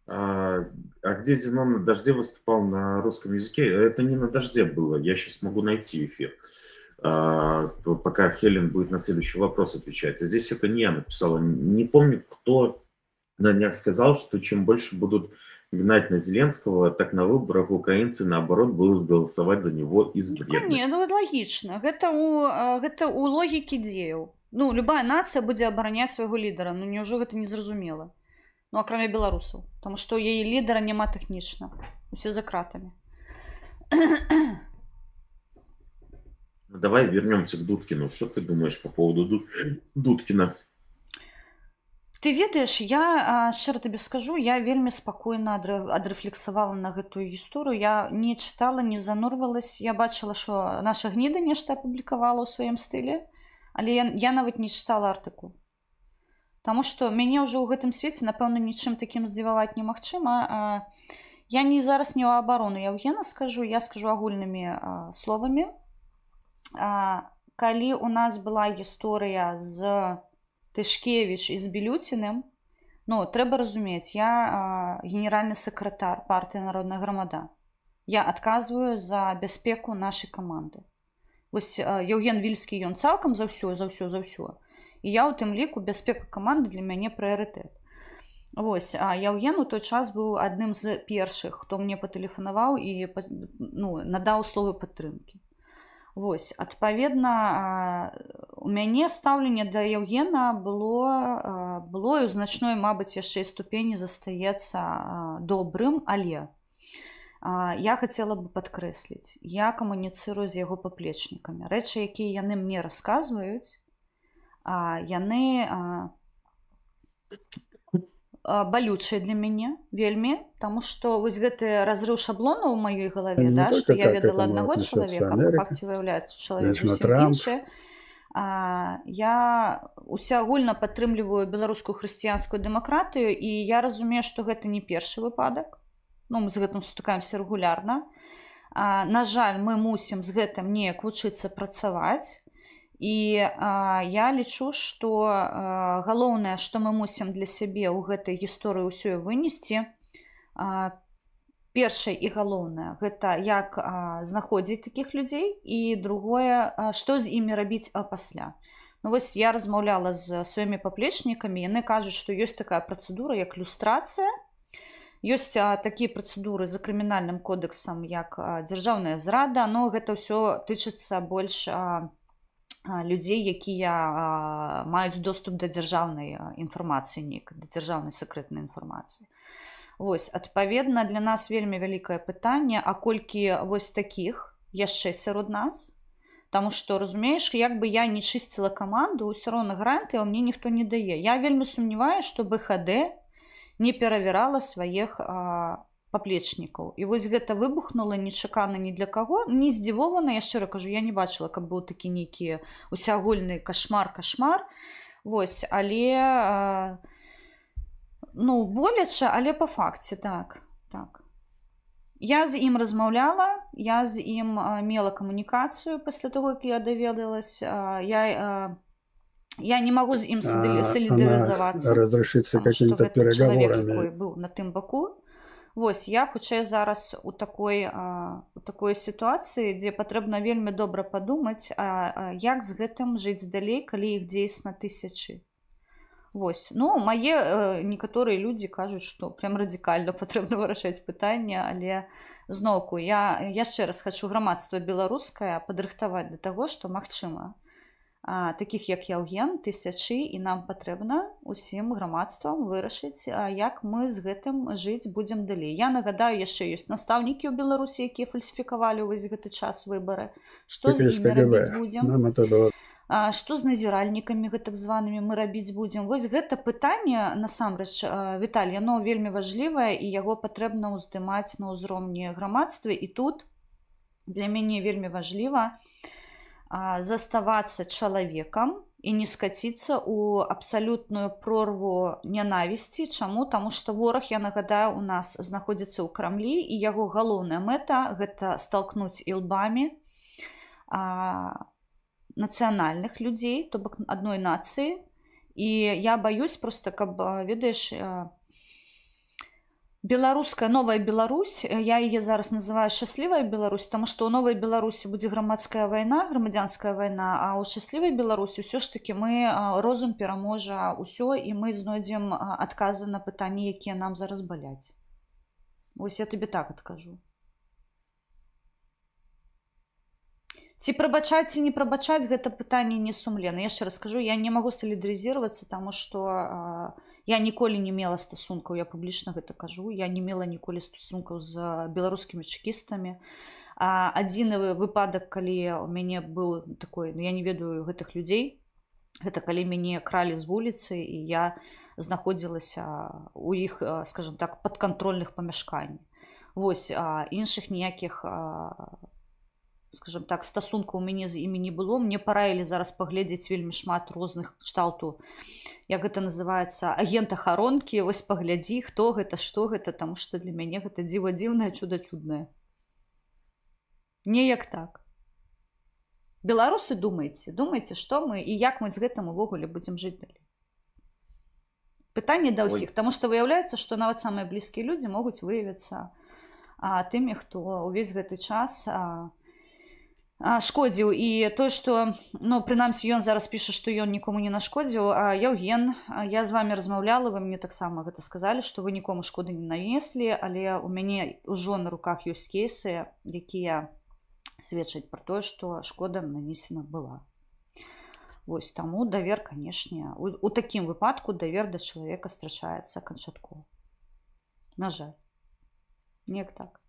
А где Зенон на дожде выступал на русском языке? Это не на дожде было. Я сейчас могу найти эфир, пока Хелен будет на следующий вопрос отвечать. А здесь это не я написала. Не помню, кто на днях сказал, что чем больше будут гнать на Зеленского, так на выборах украинцы, наоборот, будут голосовать за него из Не, ну вредности. лагічна. Гэта ў логікі дзеяў. Ну, любая нацыя будзе абараняць свайго лідара. Ну, няўжо гэта не зразумела? Ну, акрамя беларусаў. Таму што яе лідара няма тэхнічна. Усе за кратамі. Давай вернемся к Дудкину. Что ты думаешь по поводу Дудкина? Ты ведаеш, я шчыра табе скажу, я вельмі спакойна адрэфлексавала на гэтую гісторыю. Я не чытала, не занурвалась. Я бачыла, што наша гніда нешта апублікавала ў сваім стылі, але я нават не чытала артыкул. Таму што мяне ўжо ў гэтым свеце, напэўна, нічым такім здзіваваць немагчыма. Я зараз не ў абарону Яўгена скажу, я скажу агульнымі словамі. Калі у нас была гісторыя з Тышкевіч і з Білюціным, ну, трэба разумець, я генеральны сакратар партыі Народная грамада. Я адказваю за бяспеку нашай каманды. Вось Яўген Вільскі, ён цалкам за ўсё. І я ў тым ліку бяспека каманды для мяне прыярытэт. Вось, Яўген у той час быў адным з першых, хто мне патэлефанаваў і надаў словы падтрымкі. Вось, адпаведна, у мяне стаўленне да Яўгена было і ў значной, мабыць, яшчэ і ступені застаецца добрым, але я хацела бы падкрэсліць, я камуніцырую з яго паплечнікамі. Рэчы, якія яны мне расказваюць, яны балючыя для мяне вельмі, таму што вось гэты разрыў шаблона ў маёй галаве, да, што я ведала аднаго чалавека, па факце выяўляецца чалавек зусім іншы. Я усеагульна падтрымліваю беларускую хрысціянскую дэмакратыю, і я разумею, што гэта не першы выпадак. Ну, мы з гэтым сутыкаемся рэгулярна. На жаль, мы мусім з гэтым неяк вучыцца працаваць. І я лічу, што галоўнае, што мы мусім для сябе ў гэтай гісторыі ўсё вынесці, першае і галоўнае, гэта як знаходзіць такіх людзей, і другое, што з імі рабіць пасля. Ну, вось я размаўляла з сваімі паплечнікамі, яны кажуць, што ёсць такая працэдура, як люстрацыя, ёсць такія працэдуры за крымінальным кодэксам, як дзяржаўная зрада, но гэта ўсё тычыцца больш людзей, якія маюць доступ да дзяржаўнай інфармацыі, да дзяржаўнай сакрэтнай інфармацыі. Вось, адпаведна, для нас вельмі вялікае пытанне, а колькі вось такіх яшчэ сярод нас? Таму што, разумееш, як бы я не чысціла каманду, ўсё роўна гранты мне ніхто не дае. Я вельмі сумняваю, што БХД не перавярала сваіх паплечнікаў. І вось гэта выбухнула нечакана ні для каго. Не здзівована, я шчыра кажу, я не бачыла, каб быў такі нейкі усеагульны кашмар. Вось, але боляча, але па факце, так. Я з ім размаўляла, я з ім мела камунікацыю пасля таго, як я даведалась. Я не магу з ім салідарызавацца, разрешиться какими-то переговорами. Чалавек, якой быў на тым баку. Вось, я хутчэй зараз у такой сітуацыі, дзе патрэбна вельмі добра падумаць, як з гэтым жыць далей, калі іх дзейсна тысячы. Вось, мае некаторыя людзі кажуць, што прям радыкальна патрэбна вырашаць пытанне, але зноўку, я яшчэ раз хачу грамадства беларускае падрыхтаваць да таго, што магчыма. Такіх як Яўген, тысячы, і нам патрэбна усім грамадствам вырашыць, як мы з гэтым жыць будзем далей. Я нагадаю, яшчэ ёсць настаўнікі ў Беларусі, якія фальсіфікавалі ўвесь гэты час выбары. Што з імі рабіць будзем? Што з назіральнікамі гэтак званымі мы рабіць будзем? Вось гэта пытанне, насамрэч, Віталь, яно вельмі важлівае, і яго патрэбна ўздымаць на ўзроўні грамадства. І тут для мяне вельмі важліва заставацца чалавекам і не скаціцца ў абсалютную прорву нянавісці. Чаму? Таму што вораг, я нагадаю, у нас знаходзіцца ў Крамлі, і яго галоўная мэта – гэта сталкнуць ілбамі нацыянальных людзей, то бок адной нацыі. І я баюсь проста, каб, ведаеш, беларуская новая Беларусь, я яе зараз называю шчаслівая Беларусь, таму што ў новай Беларусі будзе грамадская вайна, грамадзянская вайна, а ў шчаслівай Беларусі ўсё ж такі мы розум пераможа ўсё, і мы знойдзем адказы на пытанні, якія нам зараз баляць. Вось я табе так адкажу. Ці прабачаць, ці не прабачаць, гэта пытанне не сумленна. Яшчэ раз скажу, я не магу салідарызироваться, таму што я ніколі не мела стасункаў, я публічна гэта кажу, я не мела ніколі стасункаў з беларускімі чэкістамі. Адзіны выпадак, калі у мяне быў такой, я не ведаю гэтых людзей, гэта калі мяне кралі з вуліцы, і я знаходзілася у іх, скажем так, падкантрольных памяшканні. Вось, іншых ніякіх, скажем так, стасункаў у мяне з імі не было. Мне параілі зараз паглядзець вельмі шмат розных кшталту, як гэта называецца, агент-ахаронкі. Вось паглядзі, хто гэта, што гэта, таму што для мяне гэта дзіва дзіўнае, чуда чуднае. Неяк так. Беларусы, думайце, што мы і як мы з гэтым увогуле будзем жыць далей. Пытанне да ўсіх, таму што выяўляецца, што нават самыя блізкія людзі могуць выявіцца тымі, хто ўвесь гэты час шкодзіў. І той, што, прынамсі, ён зараз піша, што ён нікому не нашкодзіў. Яўген, я з вами размаўляла, вы мне таксама гэта сказалі, што вы нікому шкоды не нанеслі, але у мяне ўжо на руках ёсць кейсы, якія сведчаць пра тое, што шкода нанесена была. Вось, таму давер, канешне, у такім выпадку давер да чалавека страчаецца канчаткова. На жаль. Неяк так.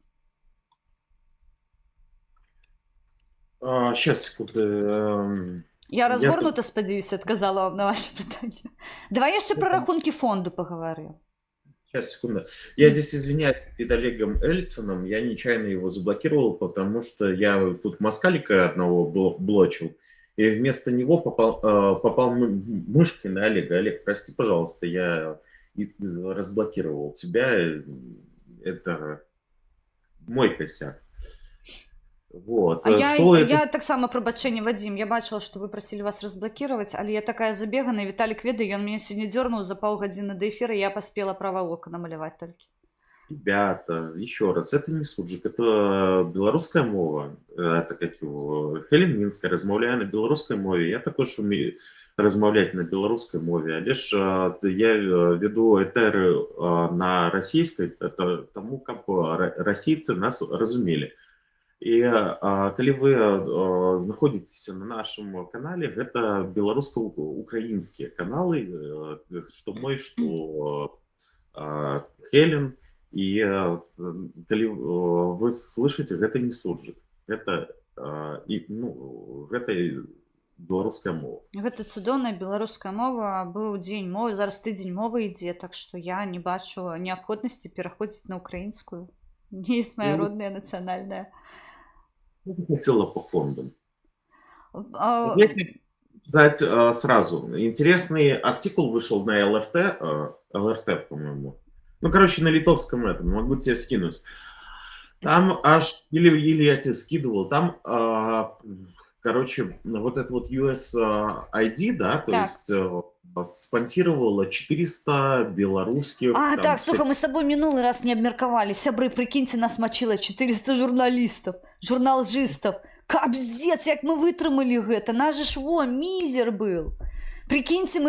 Сейчас, секунду. Я разгорнута, спадзяюся, адказала вам на ваше пытанне. Давай яшчэ пра рахункі фонду паговорим. Сейчас, секунду. Я здесь извиняюсь перед Олегом Эльцином, я нечаянно его заблокировал, потому что я тут москалика одного блочил, и вместо него попал мышкой на Олега. Олег, прости, пожалуйста, я разблокировал тебя, это мой косяк. Вот. Я таксама прабачэнне, Вадим, я бачыла, што вы прасілі вас разблокировать, але я такая забеганая, Віталік ведае, ён мяне сёння дзёрнуў за паўгадзіны да эфира, я паспела права ока намаляваць толькі. Ребята, еще раз, это не суржик, это белорусская мова, это как его, Хелен Минская, размаўляе на белорусской мове, я також умею размаўлять на белорусской мове, лишь я веду этери на российской, это тому, как российцы нас разумели. И калі вы знаходзіцеся на нашем канале, гэта беларуска-украінскія каналы, што мой, што Хелен, и калі вы слышите, гэта не суржик, гэта беларуская мова. Гэта цудоўная беларуская мова, быў дзень мовы, зараз тыдзень мовы ідзе, так што я не бачу неабходнасці пераходзіць на украінскую. Не есть моя родная национальная. Я хотела по фондам. Сказать сразу. Интересный артикул вышел на ЛРТ, по-моему. На литовском этом. Могу тебе скинуть. Там аж, или я тебе скидывал, там, вот это вот USAID, да, то есть спонсировала 400 белорусских... Так, слухай, мы с тобой минулый раз не обмерковали. Сябры, прикиньте, нас мочило 400 журналистов, журналжистов. Капздец, як мы вытрымали гэта. Наш ж мизер был. Прикиньте,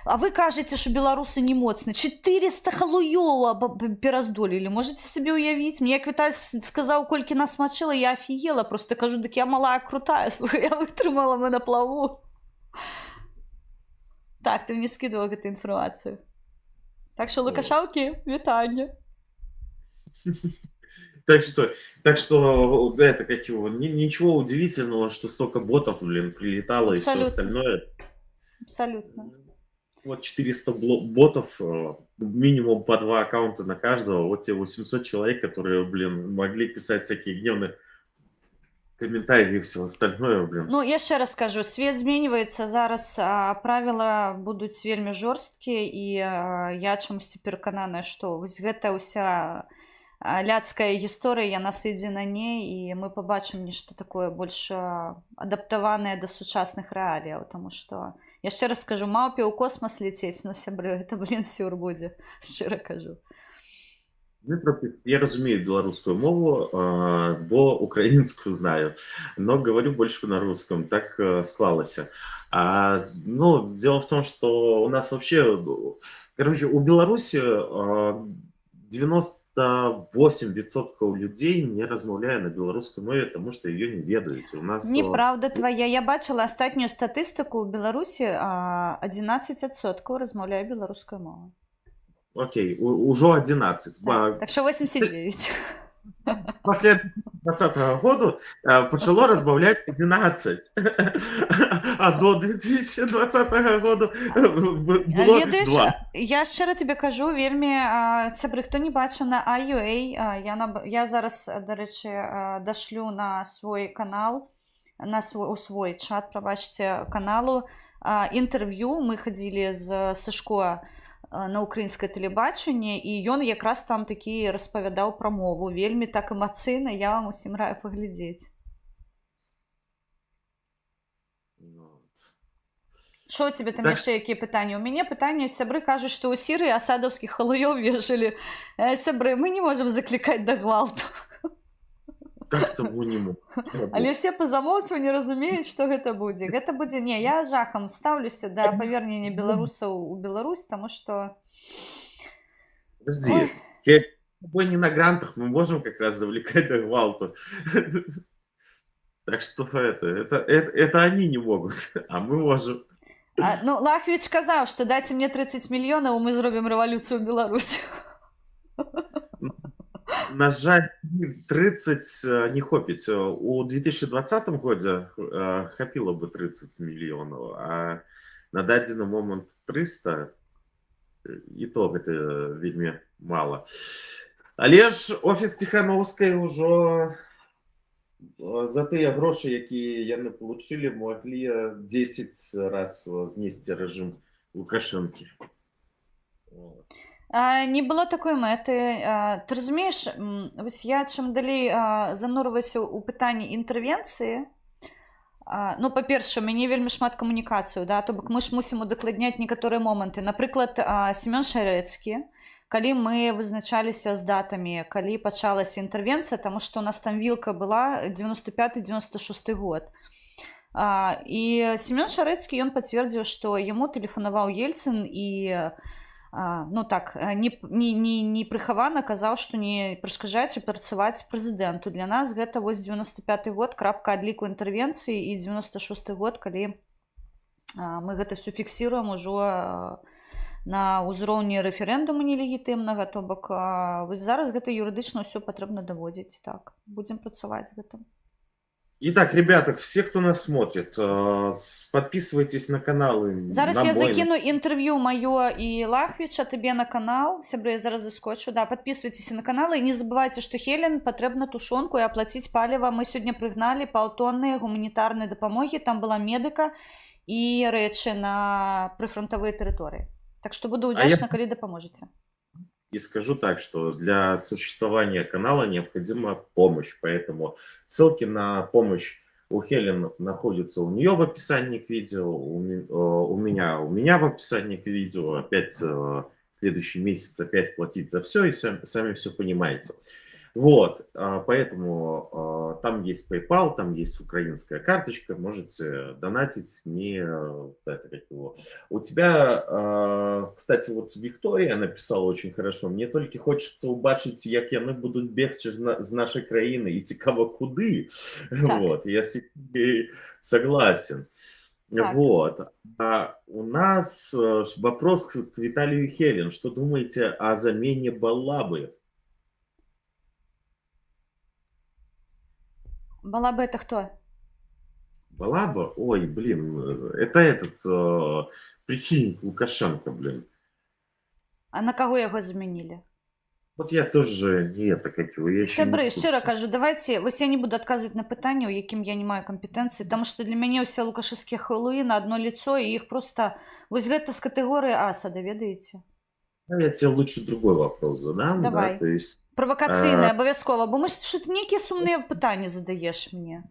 а вы кажете, что белорусы не моцны. 400 халуёў пераздолілі. Можете себе уявить? Мне як Віталь сказал, колькі нас мочило, я офигела. Просто кажу, так я малая крутая. Слухай, я вытрымала, мы на плаву. Так, ты мне скидывал эту информацию. Так что, Лукашаўкі, вітанне. Так что это ничего удивительного, что столько ботов, прилетало. Абсолютно. И все остальное. Абсолютно. Вот 400 ботов, минимум по 2 аккаунта на каждого, вот те 800 человек, которые, могли писать всякие гневные комментарии и все остальное, яшчэ раз скажу, свет зменьваецца зараз, правила будуць вельмі жорсткія, і я чамусьці перакананая, што вось гэта ўся ляцкая гісторыя, яна сыдзе на ней, і мы пабачым нешта такое больш адаптаванае да сучасных рэаліяў, таму што, яшчэ раз скажу, маўпе ў космас лецець, сябры, гэта, сюр будзе, шчыра кажу. Я разумею белорусскую мову, бо украинскую знаю, но говорю больше на русском, так склалось. Дело в том, что у нас вообще, у Беларуси 98% людей не размаўляе на беларускай мове, тому што ее не ведаюць. У нас Неправда твоя. Я бачила астатнюю статыстыку ў Беларусі, 11% размаўляе беларускай мовай. окей, ужо 11. Так що 89. Пасля 2020 году пачало размаўляць 11. А до 2020 году было Ведаеш, 2. я шчыра тебе кажу, вельмі сябры, хто не бачыў на IUA, я зараз, дарэчы, дашлю на свой канал, у свой чат, прабачце, каналу інтэрв'ю. Мы хадзілі з Сашко на украінскае тэлебачанне, і ён якраз там такі распавядаў пра мову. Вельмі так эмацыйна, я вам усім раю паглядзець. Што у тебе там яшчэ якія пытанні? У мяне пытанне, сябры кажуць, што ў Сірыі асадаўскіх халуёў вешалі. Сябры, мы не можам заклікаць да гвалту. Как-то не могу. Але все па замоўчванню разумеюць, што гэта будзе. Гэта будзе, не, я жахам ставлюся да павернення беларусаў у Беларусь, таму што... Подожди, мы не на грантах, мы можем как раз завлекать до гвалту. Так что это они не могут, а мы можем. Ну, Лахвіч казаў, што дайце мне 30 мільёнаў, мы зробім рэвалюцыю ў Беларусі. На жаль, 30 не хопіць. У 2020 годзе хапіла бы 30 мільёнаў, а на дадзены момант 300, і то гэта вельмі мала. Але ж офіс Ціхановскай ўжо за тыя грошы, якія яны получылі, маглі 10 раз знесці рэжым Лукашэнкі. Не было такой мэты. Ты разумееш, вось я чым далей занурваюся ў пытанні інтэрвенцыі. Ну, па-перша, у мяне вельмі шмат камунікацыю, да, то бок мы ж мусім удакладняць некаторыя моманты. Напрыклад, Семён Шарэцкі, калі мы вызначаліся з датамі, калі пачалася інтэрвенцыя, таму што у нас там вілка была 95-96 год. І Семён Шарэцкі, ён пацвердзіў, што яму тэлефанаваў Ельцын і ну так, не прыхавана казаў, што не перашкаджайце працаваць прэзідэнту. Для нас гэта вось 95 год, крапка адліку інтэрвенцыі, і 96 год, калі мы гэта все фіксіруем ужо на ўзроўні рэферэндуму нелегітымнага, то бок вось зараз гэта юрыдычна ўсё патрэбна даводзіць. Так, будзем працаваць з гэтым. Итак, ребята, все, кто нас смотрит, подписывайтесь на каналы. Зараз я закину интервью мое и Лахвича тебе на канал. Сябры, я зараз заскочу. Да, подписывайтесь на каналы. И не забывайте, что Хелен потребна тушонку и оплатить палево. Мы сегодня пригнали полтонны гуманитарной допомоги. Там была медика и речи на прифронтовые территории. Так что буду удячна, коли допоможете. И скажу так, что для существования канала необходима помощь, поэтому ссылки на помощь у Хелен находятся у нее в описании к видео, у меня в описании к видео. Опять следующий месяц опять платить за все, и сами все понимаете. Вот, поэтому там есть PayPal, там есть украинская карточка, можете донатить, не это как его. У тебя, кстати, вот Виктория написала очень хорошо, мне только хочется убачить, як яны будут бегать из нашей краины и цікаво куды. Вот, я с ней согласен. Так. Вот. А у нас вопрос к Виталию Хелен. Что думаете о замене Балабы? Балаба это кто? Балаба? Ой, блин, это этот прихильник Лукашенко, блин. А на кого его заменили? Вот я тоже не это как его. Сябры, шчыра кажу, давайте, вось я не буду адказваць на пытанне, у якім я не маю кампетэнцыі, таму што для мяне ўсе лукашэўскія халуі на одно лицо, і іх просто вось гэта з катэгорыі асада, ведаеце? Я тебе лучше другой вопрос задам. Давай. Да? То есть, провокацыйны, абавязкова, бо мы что-то некие сумные пытания задаешь мне.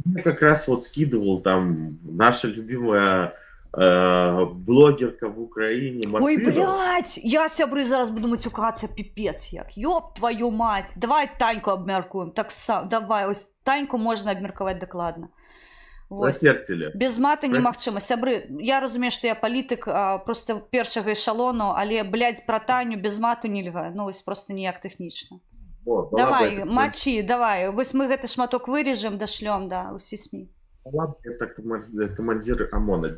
Я как раз вот скидывал там наша любимая блогерка в Украине Мартынова. Ой, блядь, я сябры зараз буду матюкаться, пипец як. Ёб твою мать, давай Таньку обмяркуем. Так сам, давай, ось Таньку можна обмерковать докладно. Про Вось. Терцеля. Без мата Про... немагчыма. Сябры, я разумею, што я палітык просто першага эшалону, але, блядь, пра Таню без мату нельга. Ну, вось просто ніяк тэхнічна. Вот, Давай, мачі, давай. Вось мы гэты шматок вырежем, дашлём, да, ўсе СМИ. Это командир ОМОНа,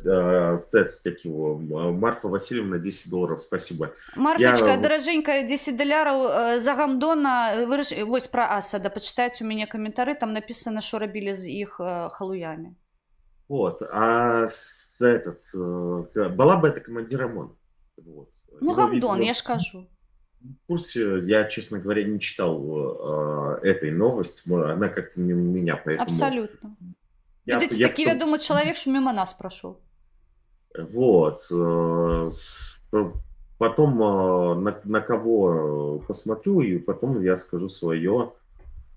как его, Марфа Васильевна, $10, спасибо. Марфочка, дороженькая, $10 за Гамдона, вось про Асада, почитайте у меня комментарии, там написано, что робили с их халуями. Вот, была бы это командир ОМОНа. Вот. Ну, Гамдон, я ж кажу. В курсе, я, честно говоря, не читал этой новости, она как-то мимо меня, поэтому... Абсолютно. Видите, таки ведомый человек, что мимо нас прошел. Вот. Потом на кого посмотрю, и потом я скажу свое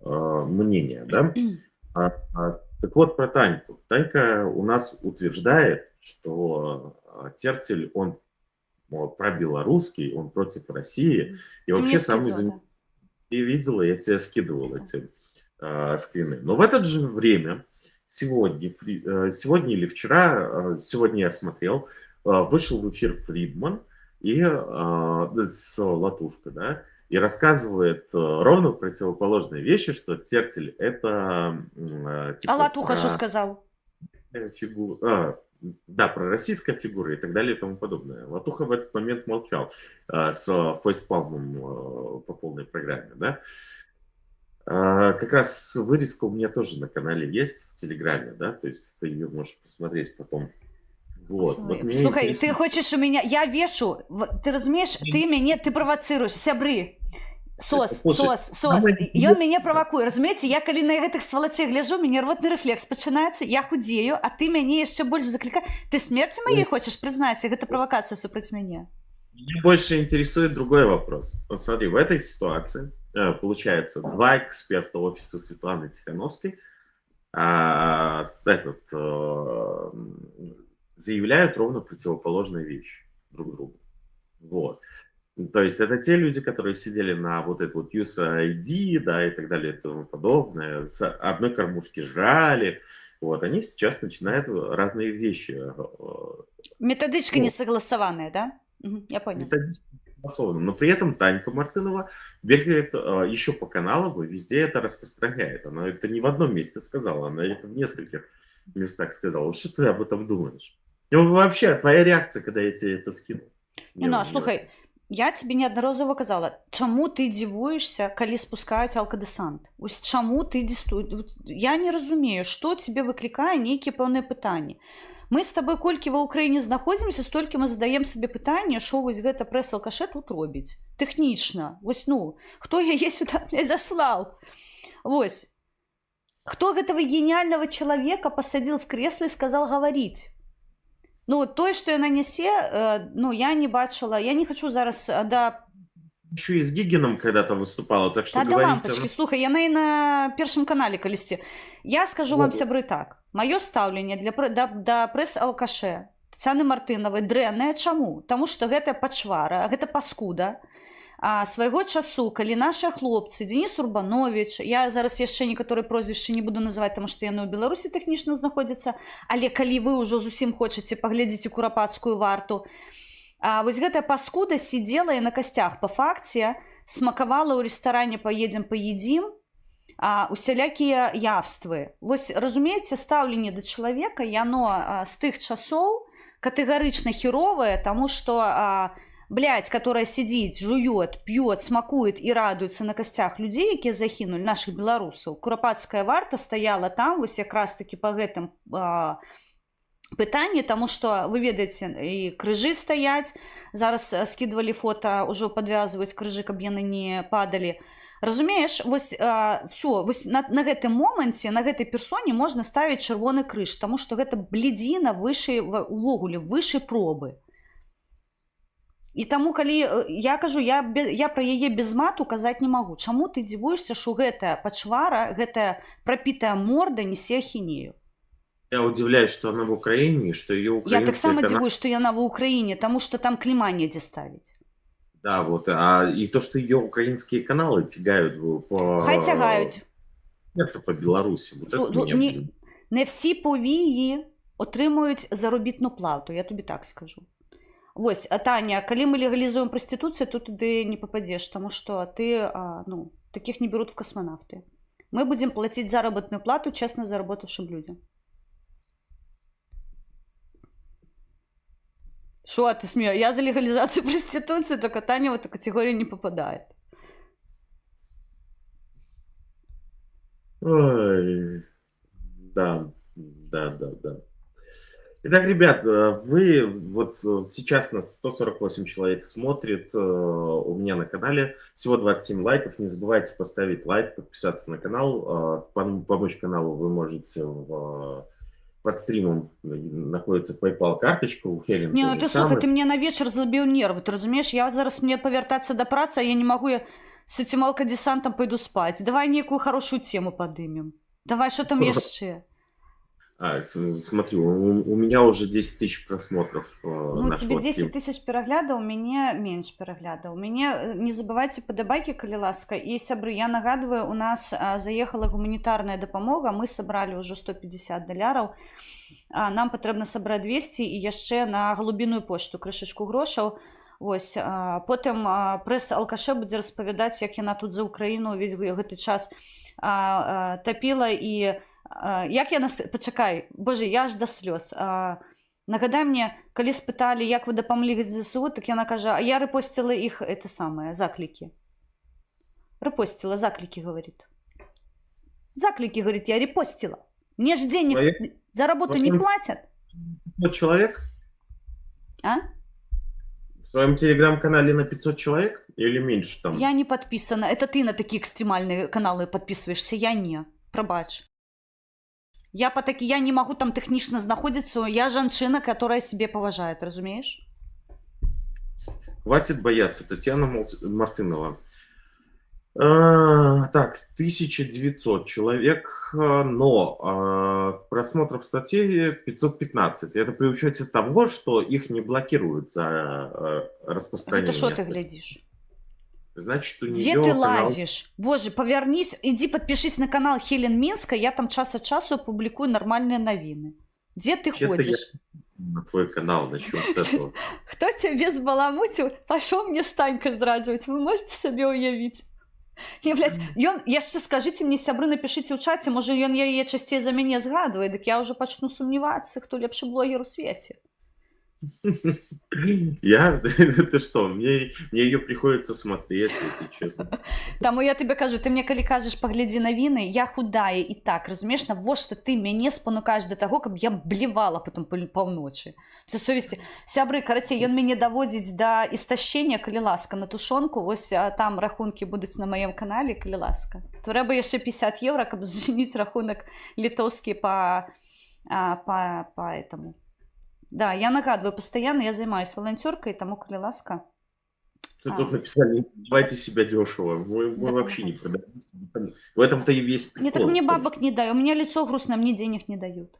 мнение, да? Так вот, про Таньку. Танька у нас утверждает, что Терцель, он пробелорусский, он против России, и ты вообще сам из... И видела, я тебе скидывал эти скрины. Но в это же время... Сегодня или вчера, сегодня я смотрел, вышел в эфир Фридман с Латушко, да, и рассказывает ровно противоположные вещи, что Терцель это... Типа, Латуха что сказал? Да, про российская фигура и так далее и тому подобное. Латуха в этот момент молчал с фейспалмом по полной программе, да. Как раз вырезка у меня тоже на канале есть в Телеграме, да, то есть ты ее можешь посмотреть потом. Вот. Слухай, интересно... ты хочешь у меня, я вешу, ты разумеешь, ты провоцируешь, сябры. Сос. И он меня провокует. Разумеете, я коли на гэтых сволочей гляжу, меня рвотный рефлекс начинается, я худею, а ты меня еще больше закликаешь. Ты смерти моей хочешь, признайся, это провокация супротив меня. Меня больше интересует другой вопрос. Вот смотри, в этой ситуации получается, два эксперта офиса Светланы Тихановской заявляют ровно противоположные вещи друг другу. Вот. То есть это те люди, которые сидели на вот этой вот USAID, да, и так далее и тому подобное, с одной кормушки жрали. Вот, они сейчас начинают разные вещи. Методичка несогласованная, да? Я понял. Методичка несогласованная. Но при этом Танька Мартынова бегает еще по каналам и везде это распространяет. Она это не в одном месте сказала, она это в нескольких местах сказала. Что ты об этом думаешь? Ну, вообще, твоя реакция, когда я тебе это скинул? Ну, слухай, я тебе неодноразово казала, чаму ты дзівуешься, калі спускаюць алкадесант? Ось чаму ты я не разумею, што тебе выклікае нейкія пэўныя пытанні. Мы з табой колькі ва ўкраіне знаходзімся, столькі мы задаем сабе пытанне, што вось гэта прэс-алкашэ тут робіць. Тэхнічна. Вось, ну, хто яе сюда заслал? Вось. Кто этого гениального человека посадил в кресло и сказал говорить? Ну, то, что яна нясе, ну, я не бачила, я не хочу зараз, да... Еще и с Гигином когда-то выступала, так что да, говорить... Да лампочки, слухай, яна и на Первом канале калісьці. Я скажу вам, сябры, так. Маё стаўленне да прэс-алкашэ Таццяны Мартынавай дрэннае. Чаму? Таму што гэта пачвара, гэта паскуда. А свайго часу, калі нашыя хлопцы, Денис Урбанович, я зараз яшчэ некаторыя прозвішчы не буду называць, таму што яны ў Беларусі тэхнічна знаходзяцца, але калі вы ўжо зусім хочаце паглядзець курапацкую варту, вось гэтая паскуда сидела і на касцях па факце, смакавала ў рэстаране «Поедем, поедим», усялякія явствы. Вось, разумееце, стаўленне да чалавека, яно з тых часоў катэгарычна херовае, таму што... блядь, которая сидит, жует, пьет, смакует и радуется на костях людей, которые загинули, наших белорусов. Курапацкая варта стояла там, вось якраз таки по гэтым пытанні, тому что, вы ведаеце, и крыжи стоять, зараз скидывали фото, уже подвязывать крыжи, каб яны не падали. Разумееш, вось, все, вось на гэтым моманце, на гэтай персоне можна ставіць чырвоны крыж, тому что гэта блядзіна вышэй, увогуле, вышэй пробы. І таму, калі я кажу, я пра яе без мату казаць не магу. Чаму ты дзівуешся, што гэтая пачвара, гэтая прапітая морда несе ахінею? Я удивляюсь, что она в Украине, что ее украинская... Я таксама дзівуюсь, што яна в Украине, таму што там клейма недзе ставіць. Да, вот. И то, что ее украинские каналы тягают по... Хай тягают. Это по Беларуси. Вот это Не всі повії отримують заробітну плату, я тобі так скажу. Ось, а Таня, коли ми легалізуємо проституцію, то туди не попадеш, тому що ти, ну, таких не беруть в космонавти. Ми будемо платити заробітну плату чесно заработавшим людям. Что ты смеешь? Я за легализацию проституции, только Таня в эту категорию не попадает. Ой, да, да. Итак, ребят, вы вот сейчас нас 148 человек смотрит у меня на канале, всего 27 лайков, не забывайте поставить лайк, подписаться на канал, помочь каналу вы можете под стримом находится PayPal карточка у Хелен. Не, ну ты слухай, ты мне на вечер забил нервы, ты разумеешь? Я зараз мне повертаться до працы, а я не могу, я с этим алкодесантом пойду спать. Давай некую хорошую тему подымем. Давай, что там еще? Смотри, у меня уже 10 тысяч просмотров. Ну, у тебе 10 тысяч переглядов, у меня меньше переглядов. У меня, не забывайте, подобайки, коли ласка. И, сябры, я нагадываю, у нас заехала гуманитарная допомога, мы собрали уже $150. Нам потрібно собрать 200 і ще на голубиную почту кришечку грошей. Ось, потім прес-алкаше буде розповідати, як я тут за Україну весь цей час топила і як я почекай, боже, я аж до сльоз. Нагадай мені, коли спитали, як ви допомогли ЗСУ, так вона каже, а я репостила їх, це саме, заклики. Репостила, заклики, говорить. Заклики, говорить, я репостила. Мне же денег за работу не платят. 500 человек? А? В своем телеграм-канале на 500 человек или меньше там? Я не подписана. Это ты на такие экстремальные каналы подписываешься, я не. Пробач. Я не могу там технично знаходиться. Я женщина, которая себе поважает, разумеешь? Хватит бояться, Татьяна Мартынова. Так, 1900 человек, но просмотров статей 515. Это при учете того, что их не блокируют за распространение. Это что ты глядишь? Значит, у где нее ты канал... лазишь? Боже, повернись, иди подпишись на канал Хелен Минска, я там час от часу публикую нормальные новины. Где ты ходишь? На твой канал, начнем с этого. Кто тебе взбаламутил? Пошел мне Станька зрадживать, вы можете себе уявить? Не, блядь, яшчэ скажите мне, сябры, напишите ў чаце, можа ён яе часцей за мяне згадвае, дык я ўжо пачну сумнявацца, хто лепшы блогер у свеце. Ты что, мне ее приходится смотреть, если честно. Таму я тебе кажу, ты мне калі кажаш паглядзі навіны, я худая і так, разумееш, навошта ты мяне спанукаеш да таго, каб я блівала потом паўночы. Це совесці. Сябры, карацей, ён мяне даводзіць да істашчэння, калі ласка, на тушонку, вось там рахункі будуць на маім канале, калі ласка. Трэба яшчэ 50 евро, каб зжаніць рахунак літоўскі па этому. Да, я нагадываю постоянно, я занимаюсь волонтеркой, тому, коли ласка. Тут написали, давайте себя дешево. Мы да, вообще не продаем. В этом-то и весь прикол. Нет, так мне бабок не дают. У меня лицо грустное, мне денег не дают.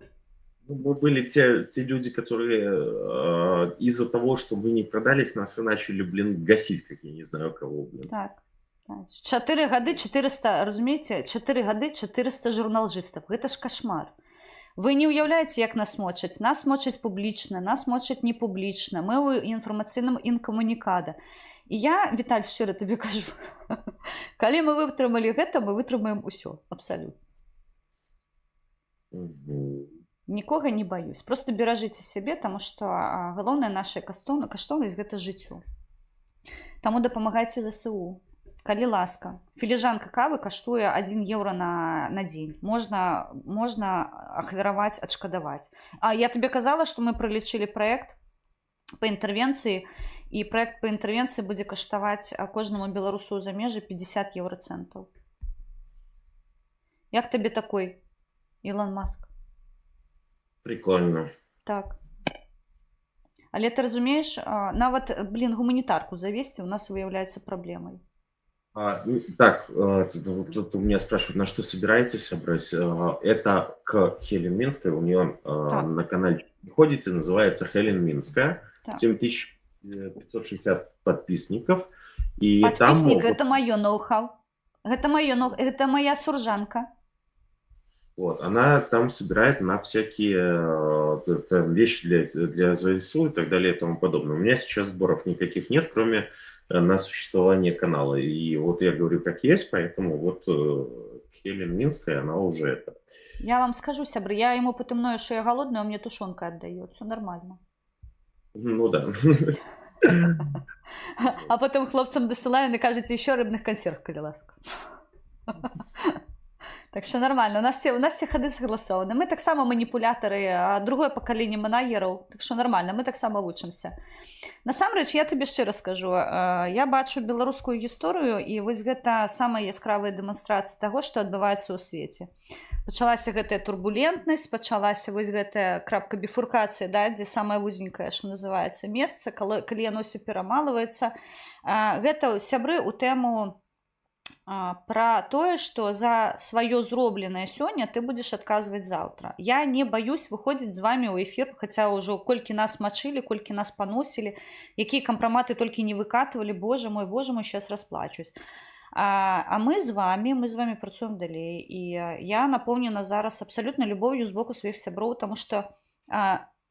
Мы были те люди, которые из-за того, что мы не продались, нас и начали, гасить, как я не знаю кого, Так. 4 года 400, разумеете, 4 года 400 журналистов. Это ж кошмар. Вы не уявляеце, як нас мочаць. Нас мочаць публічна, нас мочаць не публічна. Мы ў інфармацыйным інкамунікада. І я, Віталь, шчыра табе кажу, калі мы вытрымалі гэта, мы вытрымаем усё, абсалютна. Нікога не баюсь. Просто беражыце сябе, таму што галоўная наша каштоўнасць гэта жыццё. Таму дапамагайце ЗСУ. Калі ласка, філіжанка кавы каштуе 1 еўра на дзень. Можна ахвяраваць, адшкадаваць. А я табе казала, што мы пралічылі праект па інтэрвенцыі, і праект па інтэрвенцыі будзе каштаваць кожнаму беларусу ў замежжы 50 еўрацэнтаў. Як табе такой, Ілон Маск? Прикольно. Так. Але ты разумееш, нават, гуманітарку завесці у нас выяўляецца праблемай. Так, тут у меня спрашивают, на что собираетесь собрать. Это к Хелен Минской, у нее на канале ходите, называется Хелен Минская, 7560 подписчиков. И подписник, там... это мое ноу-хау, это моя суржанка. Вот, она там собирает на всякие там вещи для ЗСУ и так далее и тому подобное. У меня сейчас сборов никаких нет, кроме на существование канала. И вот я говорю как есть, поэтому вот Хелен Минская, она уже это. Я вам скажу, сябры, я ему потемною, что я голодная, он мне тушенка отдает. Все нормально. Ну да. А потом хлопцам досылаю и кажете, еще рыбных консерв, коли ласка. Так что нормально, у нас все ходы согласованы. Мы так само манипуляторы, а другое поколение менеджеров, так что нормально, мы так само вучимся. Насамрэч, я тебе шчыра скажу, я бачу беларускую гісторыю і вось гэта самая яскравая дэманстрацыя таго, што адбываецца ў свеце. Пачалася гэтая турбулентнасць, пачалася вось гэтая крапка біфуркацыя, да, дзе самая вузенькая, што называецца месца, калі яно ўсё перамалваецца. Гэта сябры ў тэму пра тое, што за сваё зробленае сёння ты будзеш адказваць заўтра. Я не баюсь выходзіць з вамі ў эфір, хаця ўжо колькі нас мачылі, колькі нас паносілі, якія кампраматы толькі не выкатывалі, боже мой, сейчас расплачусь. А мы з вами працуем далей. І я напоўнена зараз абсалютна любоўю з боку сваіх сяброў, таму што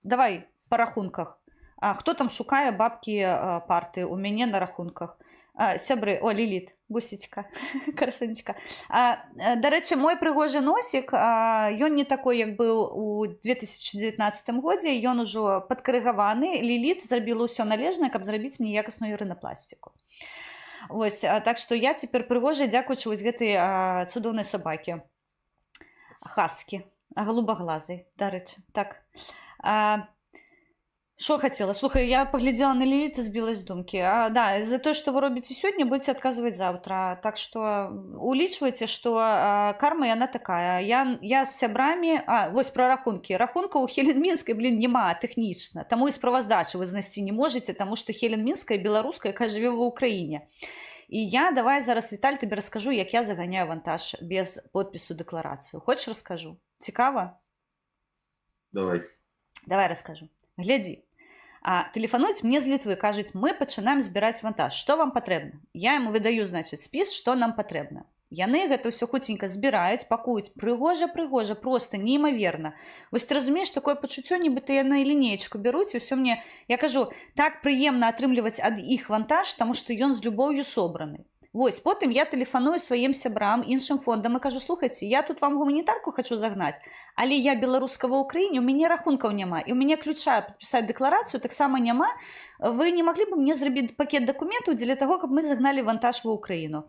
давай па рахунках. Хто там шукае бабкі парты у мяне на рахунках? Сябры, Ліліт, гусечка, красунечка. Дарэчы, мой прыгожы носик, ён не такой, як быў у 2019 годзе, ён ужо падкарыгаваны. Ліліт зрабіла ўсё належнае, каб зрабіць мне якасную рынапластику. Вось, так што я цяпер прыгожая, дзякуючы вось гэтай цудоўнай сабакі. Хаскі, голубаглазай, дарэчы. Так. Что хотела? Слухай, я поглядела на Лилит и сбилась с думки. Да, за то, что вы робите сегодня, будете отказывать завтра. Так что улічвайте, что карма, она такая. Я с сябрами... вось про рахунки. Рахунка у Хелен Минской, нема технично. Тому и справаздачи вы знайсці не можете, потому что Хелен Минская белорусская, яка живе в Украине. И я давай зараз, Виталь, тебе расскажу, як я заганяю вантаж без подпису декларацию. Хочешь расскажу? Цікаво? Давай. Давай расскажу. Глядзі. Тэлефануюць мне з Літвы, кажуць, мы пачынаем збіраць вантаж. Што вам патрэбна? Я яму выдаю, значыць, спіс, што нам патрэбна. Яны гэта ўсё хуценька збіраюць, пакуюць прыгожа, проста неймаверна. Вось ты разумееш, такое пачуццё, нібыта яны лінеечку бяруць, і ўсё мне, я кажу, так прыемна атрымліваць ад іх вантаж, таму што ён з любоўю собраны. Вось, потым я тэлефаную сваім сябрам, іншым фондам і кажу, слухайце, я тут вам гуманітарку хочу загнаць, але я беларускага ў Украіне, у мяне рахункаў няма, і у мяне ключа падпісаць дэкларацыю таксама няма. Вы не маглі бы мне зрабіць пакет дакументаў дзеля таго, каб мы загналі вантаж ва Украіну.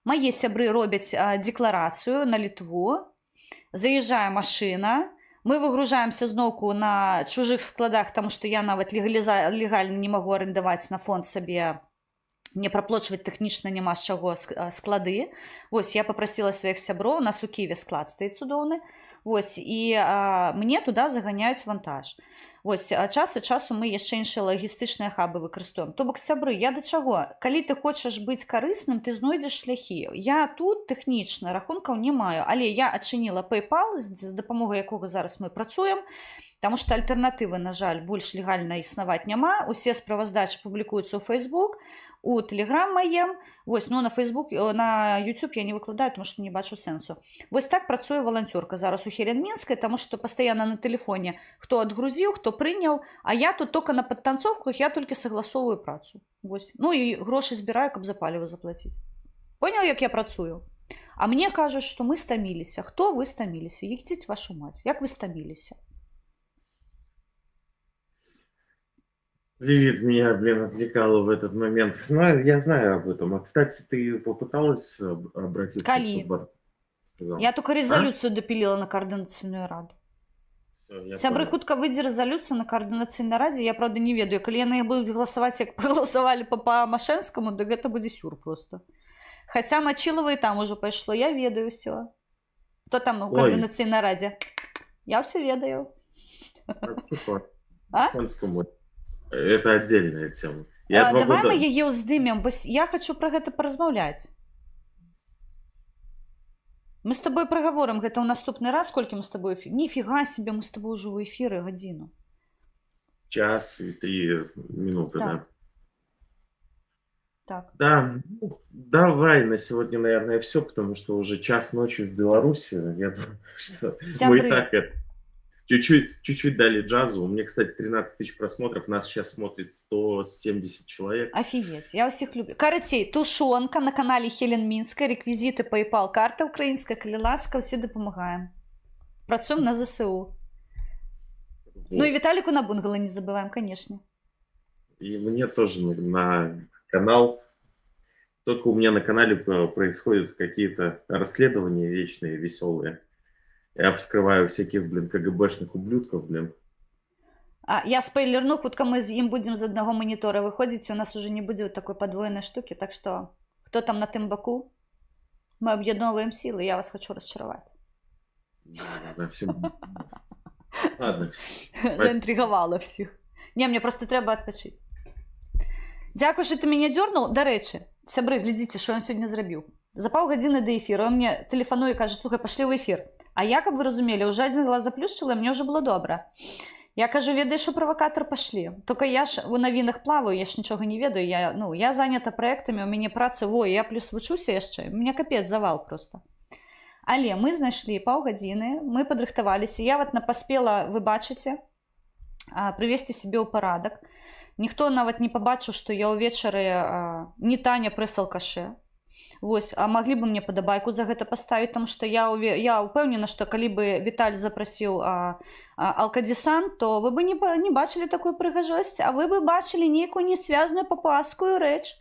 Мае сябры робяць декларацыю на Літву, заязджае машына, мы выгружаемся зноўку на чужых складах, таму што я нават легальна не магу арендаваць на фонд сабе. Мне праплочваць тэхнічна няма з чаго склады. Вось, я папрасіла сваіх сяброў, у нас у Киеве склад стаіць цудоўны. Вось, і мне туды заганяюць вантаж. Вось, час ад часу мы яшчэ іншыя лагістычныя хабы выкарыстоўваем. То бок, сябры, я да чаго? Калі ты хочаш быць карысным, ты знойдзеш шляхі. Я тут тэхнічна рахункаў не маю, але я адчыніла PayPal, з дапамогай якога зараз мы працуем, таму што альтэрнатывы, на жаль, больш легальна існаваць няма. Усе справаздачы публікуюцца ў Facebook, у Telegram маем. Вось, ну на Facebook, на YouTube я не выкладаю, тому што не бачу сэнсу. Вось так працуе валанцёрка зараз у Хелен Мінскай, таму што пастаянна на тэлефоне хто адгрузіў, хто прыняў, а я тут только на падтанцоўках, я толькі согласоўваю працу. Вось. Ну і грошы збіраю, каб за паліва заплаціць. Понял, як я працую? А мне кажуць, што мы стаміліся. Хто вы стаміліся? Ідзіце вашу маць. Як вы стаміліся? Лилит меня, отвлекала в этот момент. Ну, я знаю об этом. А, кстати, ты попыталась обратиться Кали? Я только резолюцию допилила на координаційную раду. Сябры, хутка выйдзе резолюцию на координаційнай радзе. Я, правда, не ведаю. Калі яны будуць галасаваць, як проголосовали по Машэнскаму, то гэта будзе сюр просто. Хотя Мачилова и там уже пошло. Я ведаю все. Кто там у координаційнай радзе? Я все ведаю. Это отдельная тема. Давай мы яе ўздымем. Я хочу про гэта паразмаўляць. Мы с тобой проговорим гэта ў наступны раз. Сколько мы с тобой эфир? Нифига себе, мы с тобой уже в эфире годину. Час и 3 минуты, да. Так. Да, ну, давай на сегодня, наверное, все, потому что уже час ночи в Беларуси. Я думаю, что мы и Сябры. так это чуть-чуть дали джазу. У меня, кстати, 13 тысяч просмотров. Нас сейчас смотрит 170 человек. Офігеть, я усіх люблю. Карацей, тушонка на каналі Хелен Мінська, реквізити PayPal, карта українська, коли ласка, всі допомагаємо. Працюємо на ЗСУ. Ну і Вот. Віталіку на бунгало не забуваємо, звісно. И мне тоже на канал. Только у меня на канале происходят какие-то расследования вечные, веселые. Я вскрываю всяких, блин, КГБшных ублюдков, блин. А я спойлерну, хутка мы з ім будем з одного монітора виходити, у нас уже не буде такої подвоєної штуки, так що хто там на тим боку, ми об'єдновуємо сили, я вас хочу розчарувати. Ладно, всем... Ладно, Заінтригувала всіх. Ні, мені просто треба відпочити. Дякую, що ти мене дернув. До речі, сябри, глядите, що він сьогодні зробив. За півгодини до ефіру він мені телефонує і каже, слухай, пішли в ефір. А я, як ви розуміли, вже один глаз заплющила, мені вже було добре. Я кажу, ведаєш, що провокатор пішли. Тільки я ж у новинах плаваю, я ж нічого не ведаю. Я зайнята проектами, у мене праця, я плюс вчуся ще. У мене капець завал просто. Але ми знайшли півгодини, ми підрихтувалися. Я от поспіла, ви бачите, привести себе у порядок. Ніхто навіть не побачив, що я увечері не Таня прес-алкаше. Вось, а могли бы мне подобайку за гэта поставить, потому что я упевнена, что калі бы Виталь запросил алкадесант, то вы бы не бачили такую прыгажосць, а вы бы бачили некую несвязную папуаскую рэч.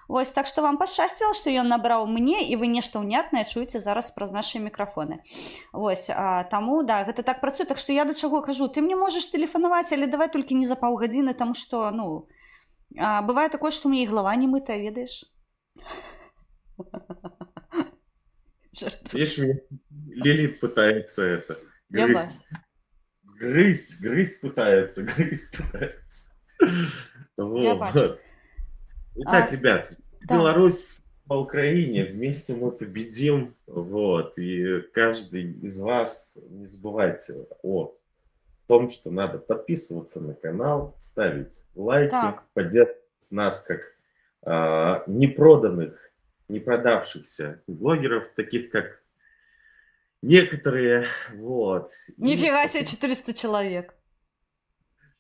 Вось, так что вам пашчасціла, что ён набраў мне, и вы нешта ўнятнае чуеце зараз праз наши микрофоны. Вось, таму, да, гэта так працуе, так что я до чаго кажу, ты мне можешь телефоновать, але давай только не за паўгадзіны, потому что, ну, бывае такое, что у меня и голова не мытая, ведаешь? Видишь, меня Лилит пытается это грызть пытается. Вот. Итак, ребят, да. Беларусь по Украине, вместе мы победим. Вот. И каждый из вас, не забывайте о том, что надо подписываться на канал, ставить лайки, Так. поддерживать нас как непроданных, не продавшихся блогеров, таких как некоторые. Вот. Нифига себе, 400 человек.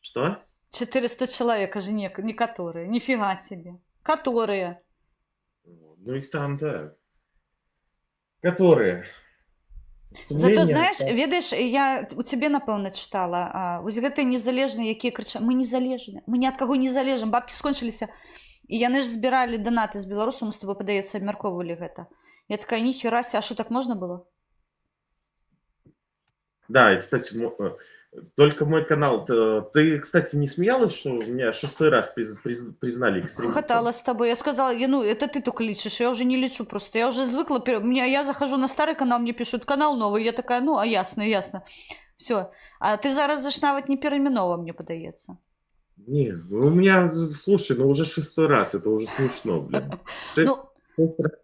Что? 400 человек, а же не которые. Нифига себе. Которые. Ну их там, да. Которые. Зато, знаешь, ведаешь, я у тебе, напэўна, читала, вось гэтыя незалежныя, якія крычаць, мы незалежныя, мы ні ад каго не залежым, бабкі скончыліся. І яны ж збіралі донаты з беларусаў, мы з тобой, падаецца, абмяркоўвалі гэта. Я такая, ніхерася, а что, так можно было? Да, и, кстати, только мой канал. Ты, кстати, не смеялась, что меня 6-й раз признали экстремистом? Хохотала с тобой. Я сказала, ну, это ты только лечишь, я уже не лечу просто. Я уже звыкла, я захожу на старый канал, мне пишут, канал новый, я такая, ну, а ясно, ясно. Все. А ты зараз заш нават не пераименовала, мне падаецца. Не, у меня, слушай, ну уже 6-й раз, это уже смешно, блин. 6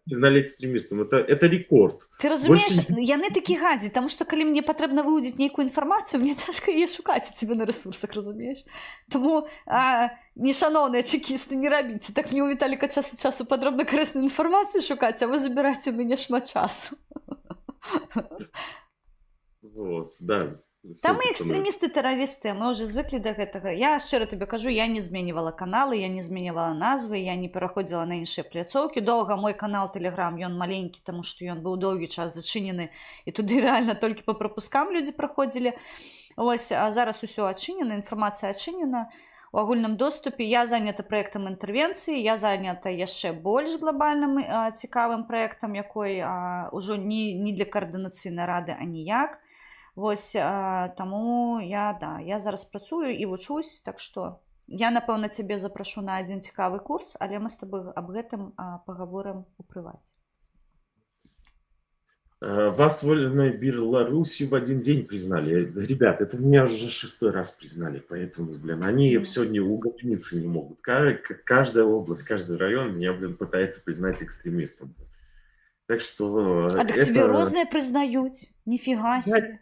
признали экстремистом, это рекорд. Ты разумеешь, яны такі гадзі, тому что калі мне патрэбна выудзіць нейкую інфармацыю, мне цяжка яе шукаць у тебе на ресурсах, разумееш? Тому, нешановныя чекісты, не рабіце. Так мне у Віталіка час ад часу падробна карысную інфармацыю шукаць, а вы забіраце у мяне шмат часу. Вот, да. Там мы экстремисты-террористы, мы уже звыкли до гэтага. Я шчыра тебе кажу, я не зменьвала каналы, я не зменьвала назвы, я не пераходзіла на іншыя пляцоўкі. Доўга мой канал Telegram, ён маленькі, таму што ён быў доўгі час зачынены, і туды рэальна толькі па прапускам людзі праходзілі. Ось, а зараз усё адчынена, інфармацыя адчынена у агульным доступе. Я занята праектам інтэрвенцыі, я занята яшчэ больш глобальным цікавым праектам, якой ўжо не для каардынацыйнай рады, а ніяк. Вось, таму я зараз працую і вучусь, так што я, напэўна, цябе запрашу на адзін цікавы курс, але мы з тобой аб гэтым пагаворым у прываце. Вас вольной Беларусью в один день признали. Ребят, это меня уже 6-й раз признали, поэтому, блин, они все не угомониться не могут. Каждая область, каждый район меня, блин, пытается признать экстремистом. Так что... А так тебе розные признают? Нифига себе.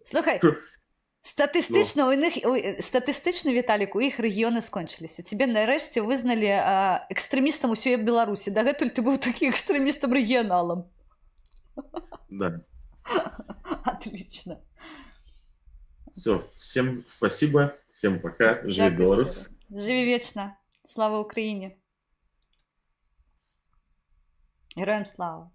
Слухай, Статистычна, статыстычна, Віталік, у іх рэгіёны скончыліся. Цябе нарэшце вызналі экстрэмістам усёй Беларусі. Дагэтуль ты быў такі экстрэмістам-рэгіяналам. Да. Отлично. Все, всем спасибо, всем пока, живи Беларусь. Живи вечна. Слава Украіне. Героям слава.